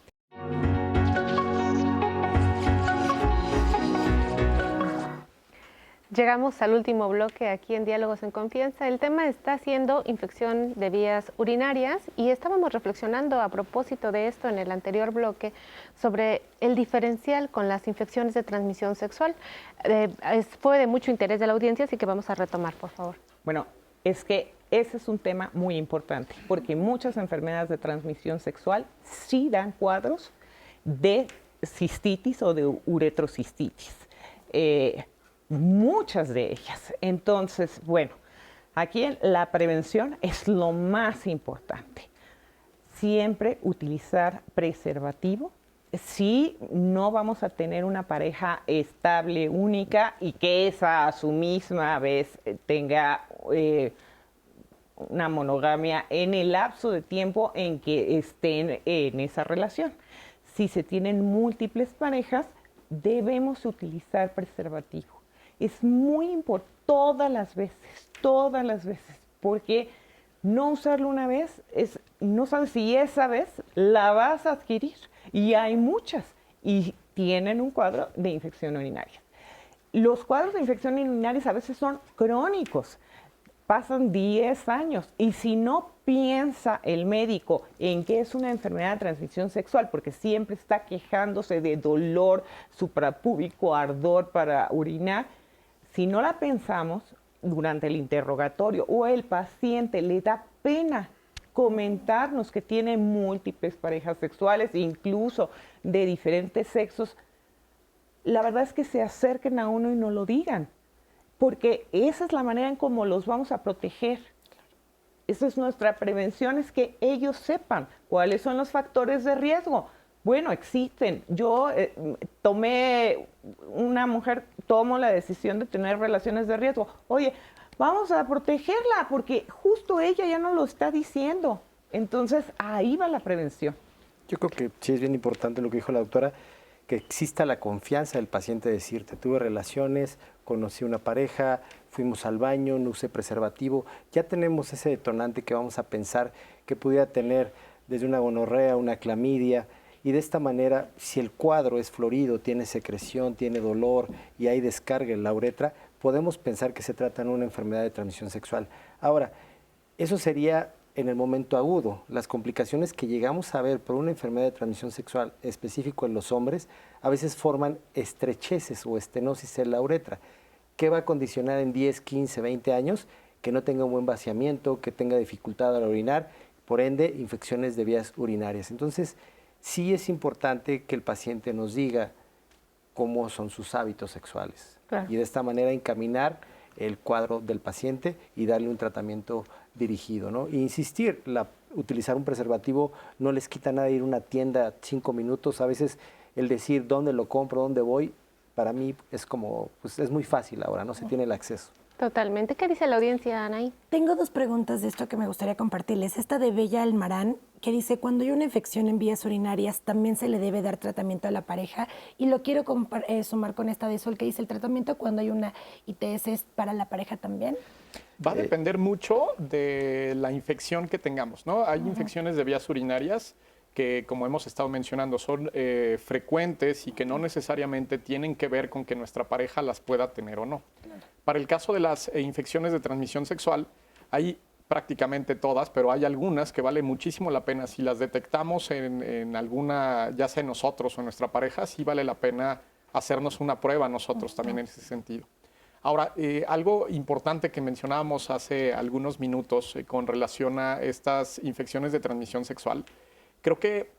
Llegamos al último bloque aquí en Diálogos en Confianza. El tema está siendo infección de vías urinarias y estábamos reflexionando a propósito de esto en el anterior bloque sobre el diferencial con las infecciones de transmisión sexual. Fue de mucho interés de la audiencia, así que vamos a retomar, por favor. Bueno, es que ese es un tema muy importante porque muchas enfermedades de transmisión sexual sí dan cuadros de cistitis o de uretrocistitis. Muchas de ellas. Entonces, bueno, aquí la prevención es lo más importante. Siempre utilizar preservativo. Si no vamos a tener una pareja estable, única, y que esa a su misma vez tenga una monogamia en el lapso de tiempo en que estén en esa relación. Si se tienen múltiples parejas, debemos utilizar preservativo. Es muy importante, todas las veces, porque no usarlo una vez, no sabes si esa vez la vas a adquirir. Y hay muchas, y tienen un cuadro de infección urinaria. Los cuadros de infección urinaria a veces son crónicos, pasan 10 años, y si no piensa el médico en que es una enfermedad de transmisión sexual, porque siempre está quejándose de dolor suprapúbico, ardor para orinar, si no la pensamos durante el interrogatorio o el paciente le da pena comentarnos que tiene múltiples parejas sexuales, incluso de diferentes sexos, la verdad es que se acerquen a uno y no lo digan, porque esa es la manera en cómo los vamos a proteger. Esa es nuestra prevención, es que ellos sepan cuáles son los factores de riesgo. Bueno, existen. Yo tomo la decisión de tener relaciones de riesgo. Oye, vamos a protegerla porque justo ella ya no lo está diciendo. Entonces, ahí va la prevención. Yo creo que sí es bien importante lo que dijo la doctora, que exista la confianza del paciente de decirte, tuve relaciones, conocí una pareja, fuimos al baño, no usé preservativo. Ya tenemos ese detonante que vamos a pensar que pudiera tener desde una gonorrea, una clamidia. Y de esta manera, si el cuadro es florido, tiene secreción, tiene dolor y hay descarga en la uretra, podemos pensar que se trata de una enfermedad de transmisión sexual. Ahora, eso sería en el momento agudo. Las complicaciones que llegamos a ver por una enfermedad de transmisión sexual específico en los hombres, a veces forman estrecheces o estenosis en la uretra. ¿Qué va a condicionar en 10, 15, 20 años? Que no tenga un buen vaciamiento, que tenga dificultad al orinar, por ende, infecciones de vías urinarias. Entonces, sí es importante que el paciente nos diga cómo son sus hábitos sexuales. Claro. Y de esta manera encaminar el cuadro del paciente y darle un tratamiento dirigido, ¿no? E insistir, utilizar un preservativo no les quita nada ir a una tienda 5 minutos. A veces el decir dónde lo compro, dónde voy, para mí es como, pues es muy fácil ahora, no se tiene el acceso. Totalmente. ¿Qué dice la audiencia, Anaí? Tengo 2 preguntas de esto que me gustaría compartirles. Esta de Bella Almarán, que dice, cuando hay una infección en vías urinarias, también se le debe dar tratamiento a la pareja. Y lo quiero sumar con esta de Sol, que dice, el tratamiento cuando hay una ITS es para la pareja también. Va a depender mucho de la infección que tengamos, ¿no? Hay infecciones de vías urinarias que, como hemos estado mencionando, son frecuentes y que no necesariamente tienen que ver con que nuestra pareja las pueda tener o no. Para el caso de las infecciones de transmisión sexual, hay prácticamente todas, pero hay algunas que vale muchísimo la pena. Si las detectamos en alguna, ya sea en nosotros o en nuestra pareja, sí vale la pena hacernos una prueba nosotros también en ese sentido. Ahora, algo importante que mencionábamos hace algunos minutos con relación a estas infecciones de transmisión sexual, creo que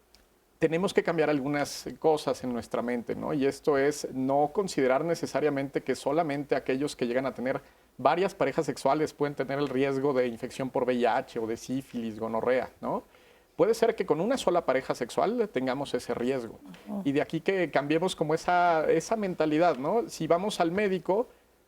tenemos que cambiar algunas cosas en nuestra mente, ¿no? Y esto es no considerar necesariamente que solamente aquellos que llegan a tener varias parejas sexuales pueden tener el riesgo de infección por VIH o de sífilis, gonorrea, ¿no? Puede ser que con una sola pareja sexual tengamos ese riesgo. Y de aquí que cambiemos como esa mentalidad, ¿no? Si vamos al médico,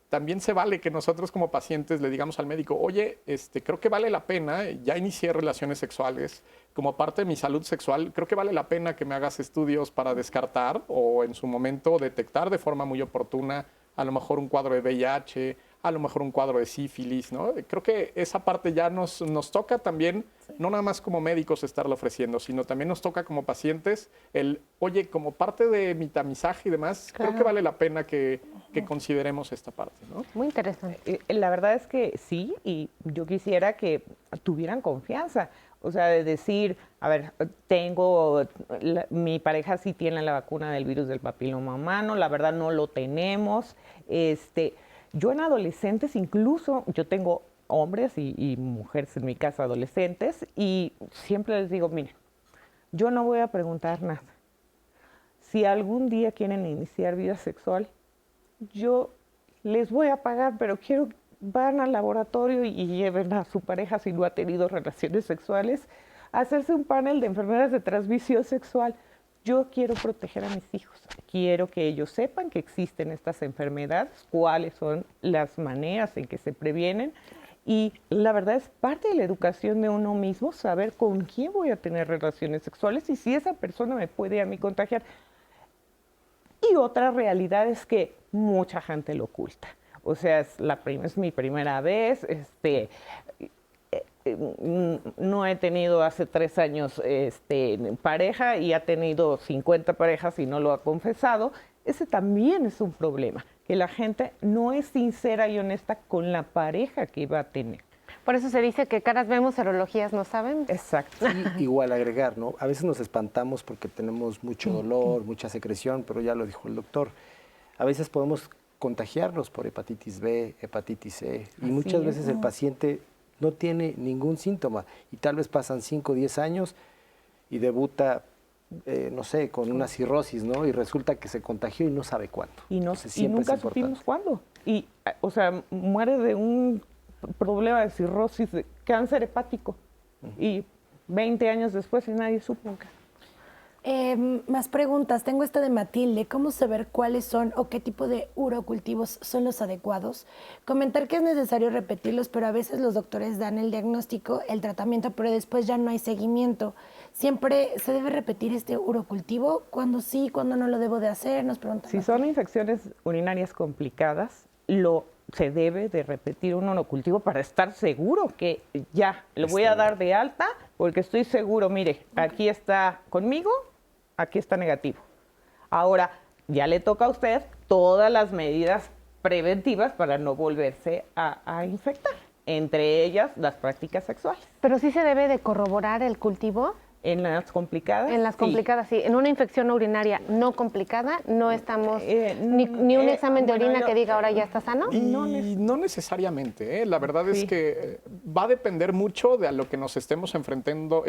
también se vale que nosotros como pacientes le digamos al médico, oye, creo que vale la pena, ya inicié relaciones sexuales, como parte de mi salud sexual, creo que vale la pena que me hagas estudios para descartar o en su momento detectar de forma muy oportuna a lo mejor un cuadro de VIH, a lo mejor un cuadro de sífilis, ¿no? Creo que esa parte ya nos toca también, no nada más como médicos estarlo ofreciendo, sino también nos toca como pacientes oye, como parte de mi tamizaje y demás, creo que vale la pena que consideremos esta parte, ¿no? Muy interesante. La verdad es que sí, y yo quisiera que tuvieran confianza. O sea, de decir, a ver, mi pareja sí tiene la vacuna del virus del papiloma humano, la verdad no lo tenemos. Yo en adolescentes incluso, yo tengo hombres y mujeres en mi casa adolescentes y siempre les digo, miren, yo no voy a preguntar nada. Si algún día quieren iniciar vida sexual, yo les voy a pagar, pero quiero van al laboratorio y lleven a su pareja si no ha tenido relaciones sexuales a hacerse un panel de enfermedades de transmisión sexual. Yo quiero proteger a mis hijos, quiero que ellos sepan que existen estas enfermedades, cuáles son las maneras en que se previenen y la verdad es parte de la educación de uno mismo saber con quién voy a tener relaciones sexuales y si esa persona me puede a mí contagiar. Y otra realidad es que mucha gente lo oculta. O sea, es mi primera vez, no he tenido hace 3 años pareja y ha tenido 50 parejas y no lo ha confesado. Ese también es un problema, que la gente no es sincera y honesta con la pareja que va a tener. Por eso se dice que caras vemos, serologías no saben. Exacto. Igual agregar, ¿no? A veces nos espantamos porque tenemos mucho dolor, mucha secreción, pero ya lo dijo el doctor. A veces podemos contagiarnos por hepatitis B, hepatitis C, y muchas veces el paciente no tiene ningún síntoma y tal vez pasan 5 o 10 años y debuta, no sé, con una cirrosis, ¿no? Y resulta que se contagió y no sabe cuándo. Y nunca supimos cuándo. Y, o sea, muere de un problema de cirrosis, de cáncer hepático. Y 20 años después y nadie supo nunca. Más preguntas. Tengo esta de Matilde. ¿Cómo saber cuáles son o qué tipo de urocultivos son los adecuados? Comentar que es necesario repetirlos, pero a veces los doctores dan el diagnóstico, el tratamiento, pero después ya no hay seguimiento. ¿Siempre se debe repetir este urocultivo? ¿Cuándo sí, cuándo no lo debo de hacer? Nos preguntan. Si son infecciones urinarias complicadas, se debe de repetir un urocultivo para estar seguro que ya lo voy a dar de alta, porque estoy seguro, mire, aquí está conmigo, aquí está negativo. Ahora, ya le toca a usted todas las medidas preventivas para no volverse a infectar, entre ellas las prácticas sexuales. ¿Pero sí se debe de corroborar el cultivo? ¿En las complicadas? En las complicadas, sí. En una infección urinaria no complicada, no estamos ni un examen de orina que diga ahora ya está sano. Y no necesariamente, ¿eh? La verdad es que va a depender mucho de a lo que nos estemos enfrentando,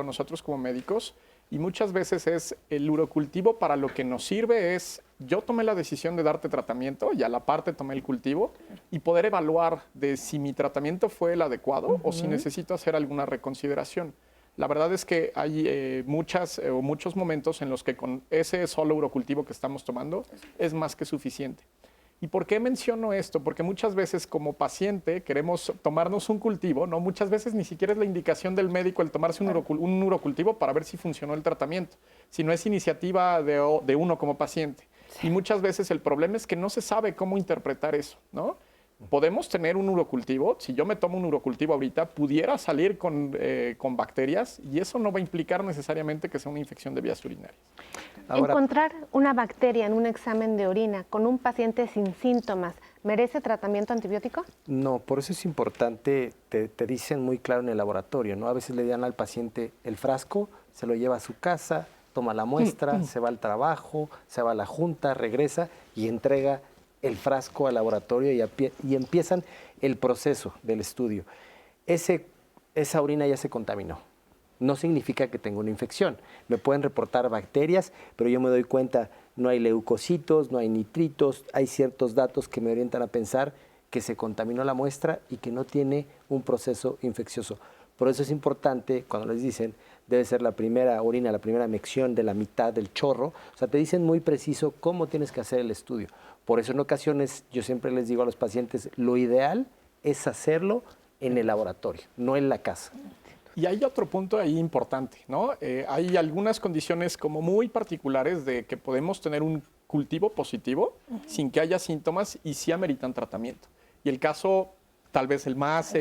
nosotros como médicos. Y muchas veces es el urocultivo para lo que nos sirve es, yo tomé la decisión de darte tratamiento y a la parte tomé el cultivo y poder evaluar de si mi tratamiento fue el adecuado o si necesito hacer alguna reconsideración. La verdad es que hay muchos momentos en los que con ese solo urocultivo que estamos tomando es más que suficiente. ¿Y por qué menciono esto? Porque muchas veces como paciente queremos tomarnos un cultivo, ¿no? Muchas veces ni siquiera es la indicación del médico el tomarse un urocultivo para ver si funcionó el tratamiento, sino es iniciativa de uno como paciente. Sí. Y muchas veces el problema es que no se sabe cómo interpretar eso, ¿no? Podemos tener un urocultivo, si yo me tomo un urocultivo ahorita, pudiera salir con bacterias y eso no va a implicar necesariamente que sea una infección de vías urinarias. Ahora, encontrar una bacteria en un examen de orina con un paciente sin síntomas, ¿Merece tratamiento antibiótico? No, por eso es importante, te dicen muy claro en el laboratorio, ¿no? A veces le dan al paciente el frasco, se lo lleva a su casa, toma la muestra, se va al trabajo, se va a la junta, regresa y entrega el frasco al laboratorio y empiezan el proceso del estudio. Esa orina ya se contaminó. No significa que tenga una infección. Me pueden reportar bacterias, pero yo me doy cuenta, no hay leucocitos, no hay nitritos, hay ciertos datos que me orientan a pensar que se contaminó la muestra y que no tiene un proceso infeccioso. Por eso es importante, cuando les dicen, debe ser la primera orina, la primera micción de la mitad del chorro, o sea, te dicen muy preciso cómo tienes que hacer el estudio. Por eso en ocasiones yo siempre les digo a los pacientes, lo ideal es hacerlo en el laboratorio, no en la casa. Y hay otro punto ahí importante, ¿no? Hay algunas condiciones como muy particulares de que podemos tener un cultivo positivo sin que haya síntomas y sí ameritan tratamiento. Y el caso, tal vez el más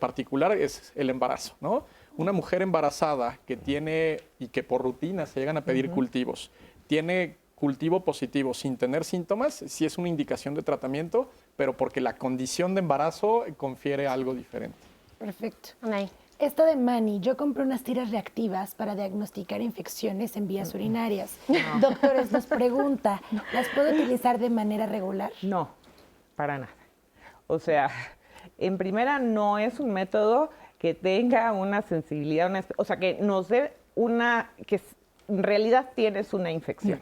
particular, es el embarazo, ¿no? Una mujer embarazada que tiene y que por rutina se llegan a pedir cultivos, tiene cultivo positivo sin tener síntomas, sí es una indicación de tratamiento, pero porque la condición de embarazo confiere algo diferente. Perfecto. Anaí. Esta de Manny, yo compré unas tiras reactivas para diagnosticar infecciones en vías urinarias. Doctores, nos pregunta, ¿las puedo utilizar de manera regular? No, para nada. O sea, en primera no es un método que tenga una sensibilidad, o sea, que nos dé que en realidad tienes una infección.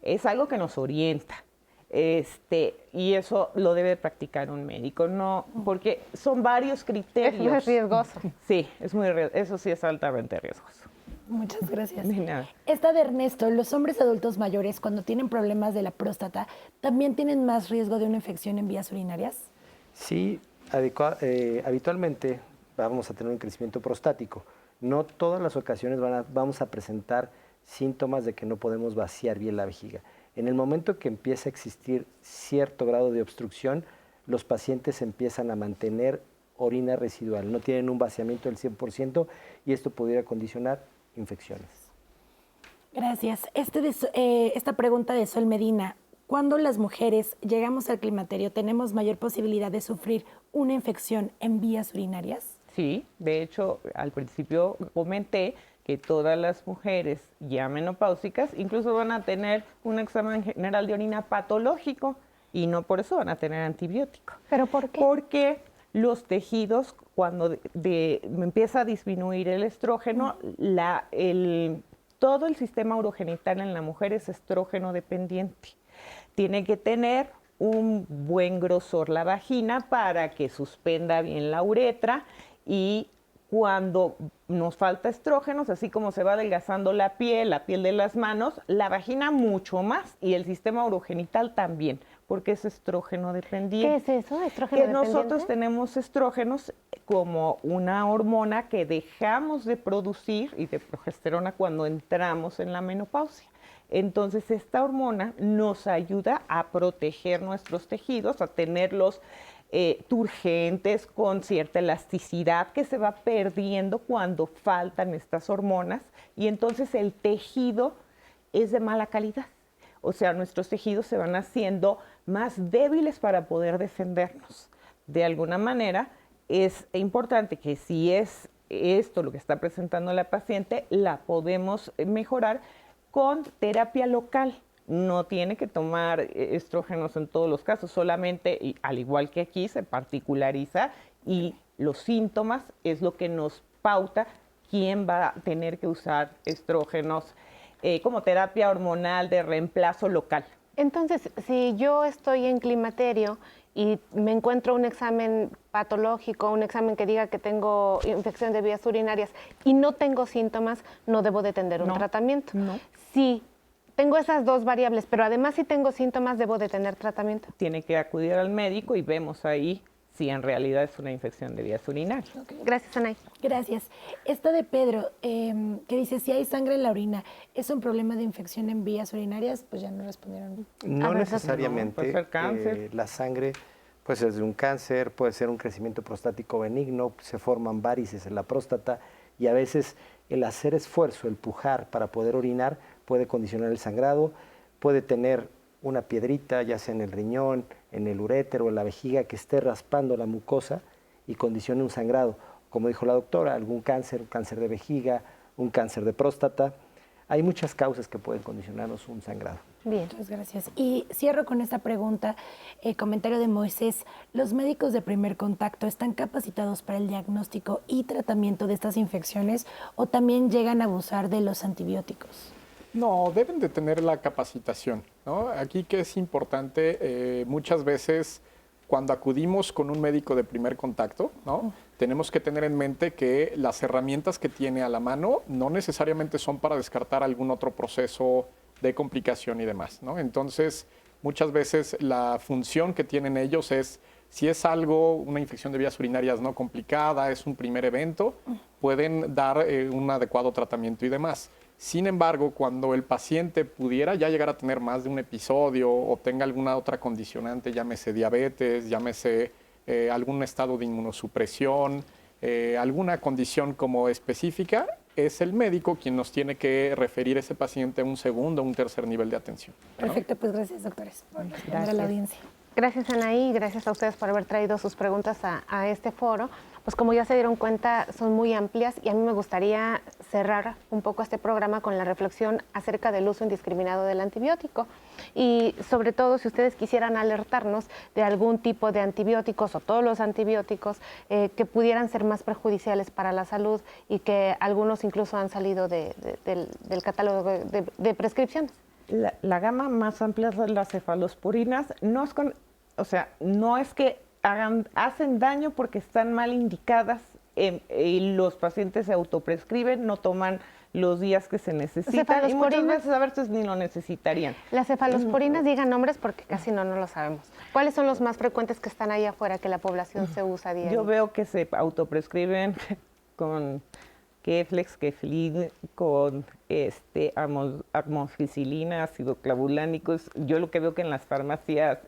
Es algo que nos orienta. Y eso lo debe practicar un médico, no, porque son varios criterios. Es muy riesgoso. Sí, eso sí es altamente riesgoso. Muchas gracias. De nada. Esta de Ernesto, los hombres adultos mayores cuando tienen problemas de la próstata, ¿también tienen más riesgo de una infección en vías urinarias? Sí, habitualmente vamos a tener un crecimiento prostático. No todas las ocasiones vamos a presentar síntomas de que no podemos vaciar bien la vejiga. En el momento que empieza a existir cierto grado de obstrucción, los pacientes empiezan a mantener orina residual, no tienen un vaciamiento del 100% y esto pudiera condicionar infecciones. Gracias. Esta pregunta de Sol Medina, ¿cuándo las mujeres llegamos al climaterio tenemos mayor posibilidad de sufrir una infección en vías urinarias? Sí, de hecho, al principio comenté que todas las mujeres ya menopáusicas incluso van a tener un examen general de orina patológico y no por eso van a tener antibiótico. ¿Pero por qué? Porque los tejidos, cuando empieza a disminuir el estrógeno, todo el sistema urogenital en la mujer es estrógeno dependiente. Tiene que tener un buen grosor la vagina para que suspenda bien la uretra y cuando nos falta estrógenos, así como se va adelgazando la piel de las manos, la vagina mucho más y el sistema urogenital también, porque es estrógeno dependiente. ¿Qué es eso, estrógeno dependiente? Nosotros tenemos estrógenos como una hormona que dejamos de producir y de progesterona cuando entramos en la menopausia. Entonces, esta hormona nos ayuda a proteger nuestros tejidos, a tenerlos turgentes, con cierta elasticidad que se va perdiendo cuando faltan estas hormonas y entonces el tejido es de mala calidad. O sea, nuestros tejidos se van haciendo más débiles para poder defendernos. De alguna manera, es importante que si es esto lo que está presentando la paciente, la podemos mejorar con terapia local. No tiene que tomar estrógenos en todos los casos, solamente, y al igual que aquí, se particulariza y los síntomas es lo que nos pauta quién va a tener que usar estrógenos como terapia hormonal de reemplazo local. Entonces, si yo estoy en climaterio y me encuentro un examen patológico, un examen que diga que tengo infección de vías urinarias y no tengo síntomas, no debo de tener un tratamiento. No. Si tengo esas dos variables, pero además si tengo síntomas, debo de tener tratamiento. Tiene que acudir al médico y vemos ahí si en realidad es una infección de vías urinarias. Okay. Gracias, Anaí. Gracias. Esta de Pedro, que dice, si hay sangre en la orina, ¿es un problema de infección en vías urinarias? Pues ya no respondieron. No necesariamente. Puede ser cáncer. La sangre puede ser de un cáncer, puede ser un crecimiento prostático benigno, se forman varices en la próstata y a veces el hacer esfuerzo, el pujar para poder orinar puede condicionar el sangrado, puede tener una piedrita, ya sea en el riñón, en el uréter o en la vejiga que esté raspando la mucosa y condicione un sangrado. Como dijo la doctora, algún cáncer, un cáncer de vejiga, un cáncer de próstata. Hay muchas causas que pueden condicionarnos un sangrado. Bien, muchas gracias. Y cierro con esta pregunta, comentario de Moisés. ¿Los médicos de primer contacto están capacitados para el diagnóstico y tratamiento de estas infecciones o también llegan a abusar de los antibióticos? No, deben de tener la capacitación, ¿no? Aquí que es importante, muchas veces cuando acudimos con un médico de primer contacto, ¿no? Tenemos que tener en mente que las herramientas que tiene a la mano no necesariamente son para descartar algún otro proceso de complicación y demás, ¿no? Entonces, muchas veces la función que tienen ellos es, si es algo, una infección de vías urinarias no complicada, es un primer evento, pueden dar un adecuado tratamiento y demás. Sin embargo, cuando el paciente pudiera ya llegar a tener más de un episodio o tenga alguna otra condicionante, llámese diabetes, llámese algún estado de inmunosupresión, alguna condición como específica, es el médico quien nos tiene que referir a ese paciente a un segundo o un tercer nivel de atención, ¿no? Perfecto, pues gracias, doctores, por responder a la audiencia. Gracias, Anaí, y gracias a ustedes por haber traído sus preguntas a este foro. Pues como ya se dieron cuenta, son muy amplias y a mí me gustaría cerrar un poco este programa con la reflexión acerca del uso indiscriminado del antibiótico. Y sobre todo, si ustedes quisieran alertarnos de algún tipo de antibióticos o todos los antibióticos que pudieran ser más perjudiciales para la salud y que algunos incluso han salido del catálogo de prescripciones. La gama más amplia de las cefalosporinas no es que hacen daño porque están mal indicadas y los pacientes se autoprescriben, no toman los días que se necesitan y muchas veces a veces ni lo necesitarían. Las cefalosporinas, digan nombres porque casi no lo sabemos. ¿Cuáles son los más frecuentes que están ahí afuera que la población se usa diario? Yo veo que se autoprescriben con Keflex, Keflin, con amoxicilina, ácido clavulánicos. Yo lo que veo que en las farmacias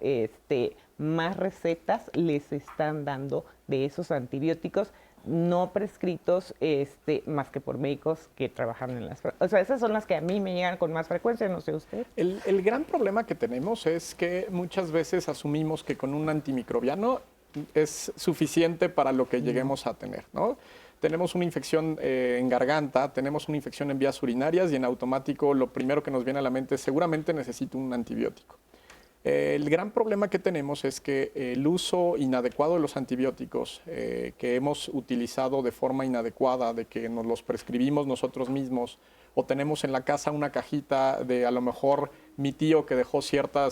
más recetas les están dando de esos antibióticos no prescritos más que por médicos que trabajan en las... O sea, esas son las que a mí me llegan con más frecuencia, no sé usted. El gran problema que tenemos es que muchas veces asumimos que con un antimicrobiano es suficiente para lo que lleguemos a tener, ¿no? Tenemos una infección en garganta, tenemos una infección en vías urinarias y en automático lo primero que nos viene a la mente es seguramente necesito un antibiótico. El gran problema que tenemos es que el uso inadecuado de los antibióticos que hemos utilizado de forma inadecuada, de que nos los prescribimos nosotros mismos o tenemos en la casa una cajita de a lo mejor mi tío que dejó cierta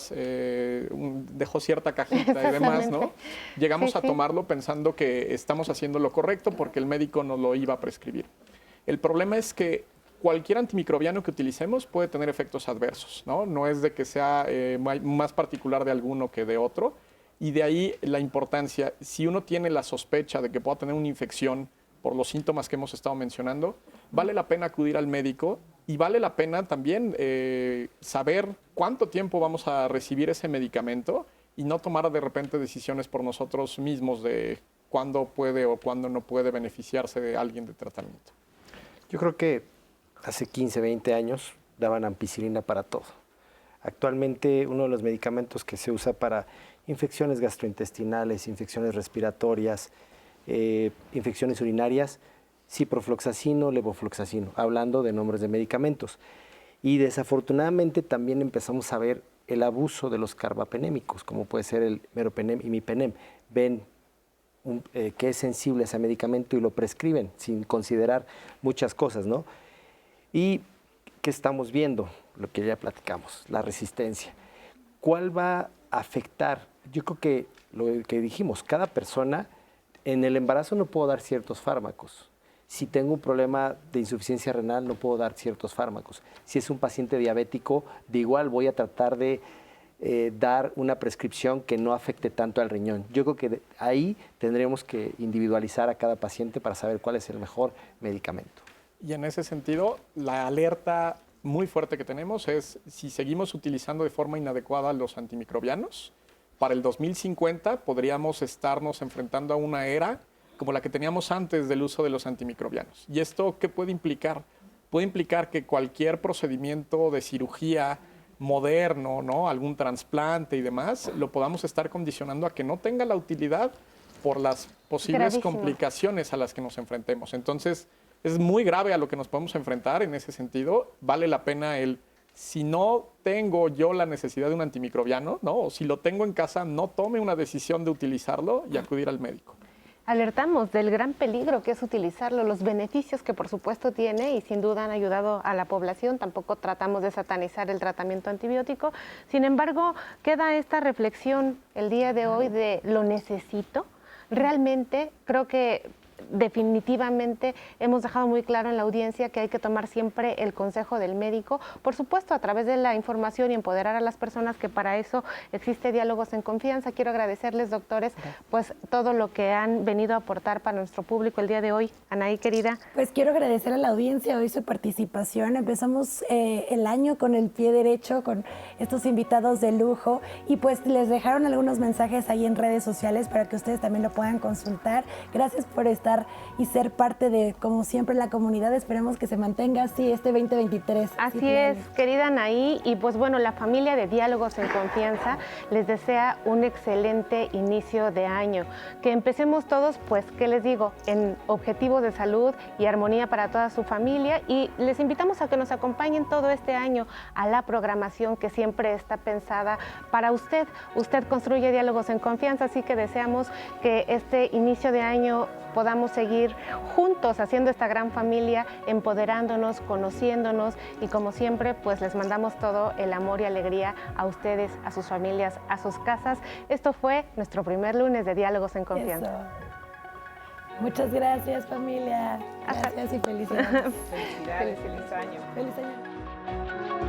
cajita y demás, ¿no? Llegamos a tomarlo pensando que estamos haciendo lo correcto porque el médico nos lo iba a prescribir. El problema es que cualquier antimicrobiano que utilicemos puede tener efectos adversos, ¿no? No es de que sea más particular de alguno que de otro. Y de ahí la importancia, si uno tiene la sospecha de que pueda tener una infección por los síntomas que hemos estado mencionando, vale la pena acudir al médico y vale la pena también saber cuánto tiempo vamos a recibir ese medicamento y no tomar de repente decisiones por nosotros mismos de cuándo puede o cuándo no puede beneficiarse de alguien de tratamiento. Yo creo que hace 15, 20 años daban ampicilina para todo. Actualmente uno de los medicamentos que se usa para infecciones gastrointestinales, infecciones respiratorias, infecciones urinarias, ciprofloxacino, levofloxacino, hablando de nombres de medicamentos. Y desafortunadamente también empezamos a ver el abuso de los carbapenémicos, como puede ser el meropenem y imipenem. Ven que es sensible a ese medicamento y lo prescriben sin considerar muchas cosas, ¿no? ¿Y qué estamos viendo? Lo que ya platicamos, la resistencia. ¿Cuál va a afectar? Yo creo que lo que dijimos, cada persona, en el embarazo no puedo dar ciertos fármacos. Si tengo un problema de insuficiencia renal, no puedo dar ciertos fármacos. Si es un paciente diabético, de igual voy a tratar de dar una prescripción que no afecte tanto al riñón. Yo creo que ahí tendremos que individualizar a cada paciente para saber cuál es el mejor medicamento. Y en ese sentido, la alerta muy fuerte que tenemos es si seguimos utilizando de forma inadecuada los antimicrobianos, para el 2050 podríamos estarnos enfrentando a una era como la que teníamos antes del uso de los antimicrobianos. ¿Y esto qué puede implicar? Puede implicar que cualquier procedimiento de cirugía moderno, ¿no? Algún trasplante y demás, lo podamos estar condicionando a que no tenga la utilidad por las posibles Gravísimo. complicaciones a las que nos enfrentemos. Entonces, es muy grave a lo que nos podemos enfrentar en ese sentido. Vale la pena si no tengo yo la necesidad de un antimicrobiano, ¿no? O si lo tengo en casa, no tome una decisión de utilizarlo y acudir al médico. Alertamos del gran peligro que es utilizarlo, los beneficios que por supuesto tiene y sin duda han ayudado a la población. Tampoco tratamos de satanizar el tratamiento antibiótico. Sin embargo, queda esta reflexión el día de hoy de ¿lo necesito? Realmente creo que definitivamente hemos dejado muy claro en la audiencia que hay que tomar siempre el consejo del médico, por supuesto a través de la información y empoderar a las personas, que para eso existe Diálogos en Confianza. Quiero agradecerles, doctores, pues todo lo que han venido a aportar para nuestro público el día de hoy. Anaí, querida. Pues quiero agradecer a la audiencia hoy su participación. Empezamos el año con el pie derecho, con estos invitados de lujo, y pues les dejaron algunos mensajes ahí en redes sociales para que ustedes también lo puedan consultar. Gracias por estar y ser parte de, como siempre, la comunidad. Esperemos que se mantenga así este 2023. Así es, querida Anaí, y pues bueno, la familia de Diálogos en Confianza les desea un excelente inicio de año. Que empecemos todos, pues, ¿qué les digo? En objetivos de salud y armonía para toda su familia, y les invitamos a que nos acompañen todo este año a la programación que siempre está pensada para usted. Usted construye Diálogos en Confianza, así que deseamos que este inicio de año podamos seguir juntos haciendo esta gran familia, empoderándonos, conociéndonos, y como siempre, pues les mandamos todo el amor y alegría a ustedes, a sus familias, a sus casas. Esto fue nuestro primer lunes de Diálogos en Confianza. Eso. Muchas gracias, familia. Gracias y felicidades. Felicidades, feliz año. Feliz año.